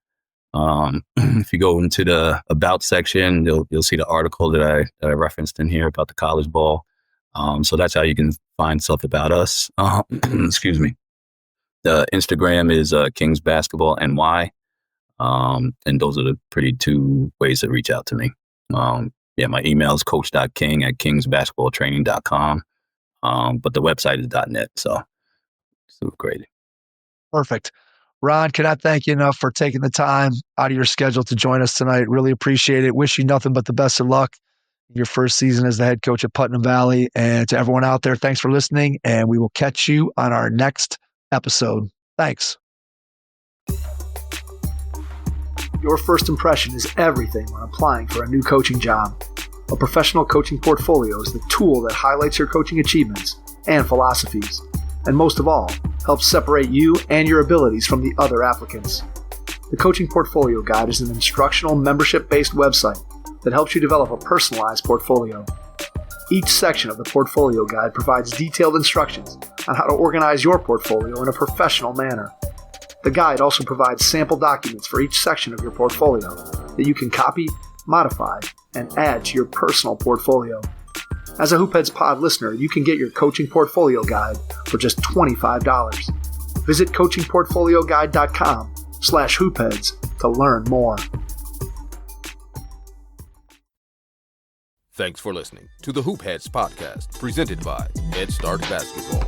If you go into the About section, you'll see the article that I referenced in here about the college ball. So that's how you can find stuff about us. Excuse me. The Instagram is Kings Basketball NY. And those are the pretty two ways to reach out to me. My email is coach.king@kingsbasketballtraining.com. But the website is .net. So great. Perfect. Ron, cannot thank you enough for taking the time out of your schedule to join us tonight. Really appreciate it. Wish you nothing but the best of luck in your first season as the head coach at Putnam Valley. And to everyone out there, thanks for listening. And we will catch you on our next episode. Thanks. Your first impression is everything when applying for a new coaching job. A professional coaching portfolio is the tool that highlights your coaching achievements and philosophies, and most of all, helps separate you and your abilities from the other applicants. The Coaching Portfolio Guide is an instructional, membership-based website that helps you develop a personalized portfolio. Each section of the Portfolio Guide provides detailed instructions on how to organize your portfolio in a professional manner. The guide also provides sample documents for each section of your portfolio that you can copy, modify, and add to your personal portfolio. As a Hoopheads Pod listener, you can get your Coaching Portfolio Guide for just $25. Visit coachingportfolioguide.com/hoopheads to learn more. Thanks for listening to the Hoopheads podcast, presented by Head Start Basketball.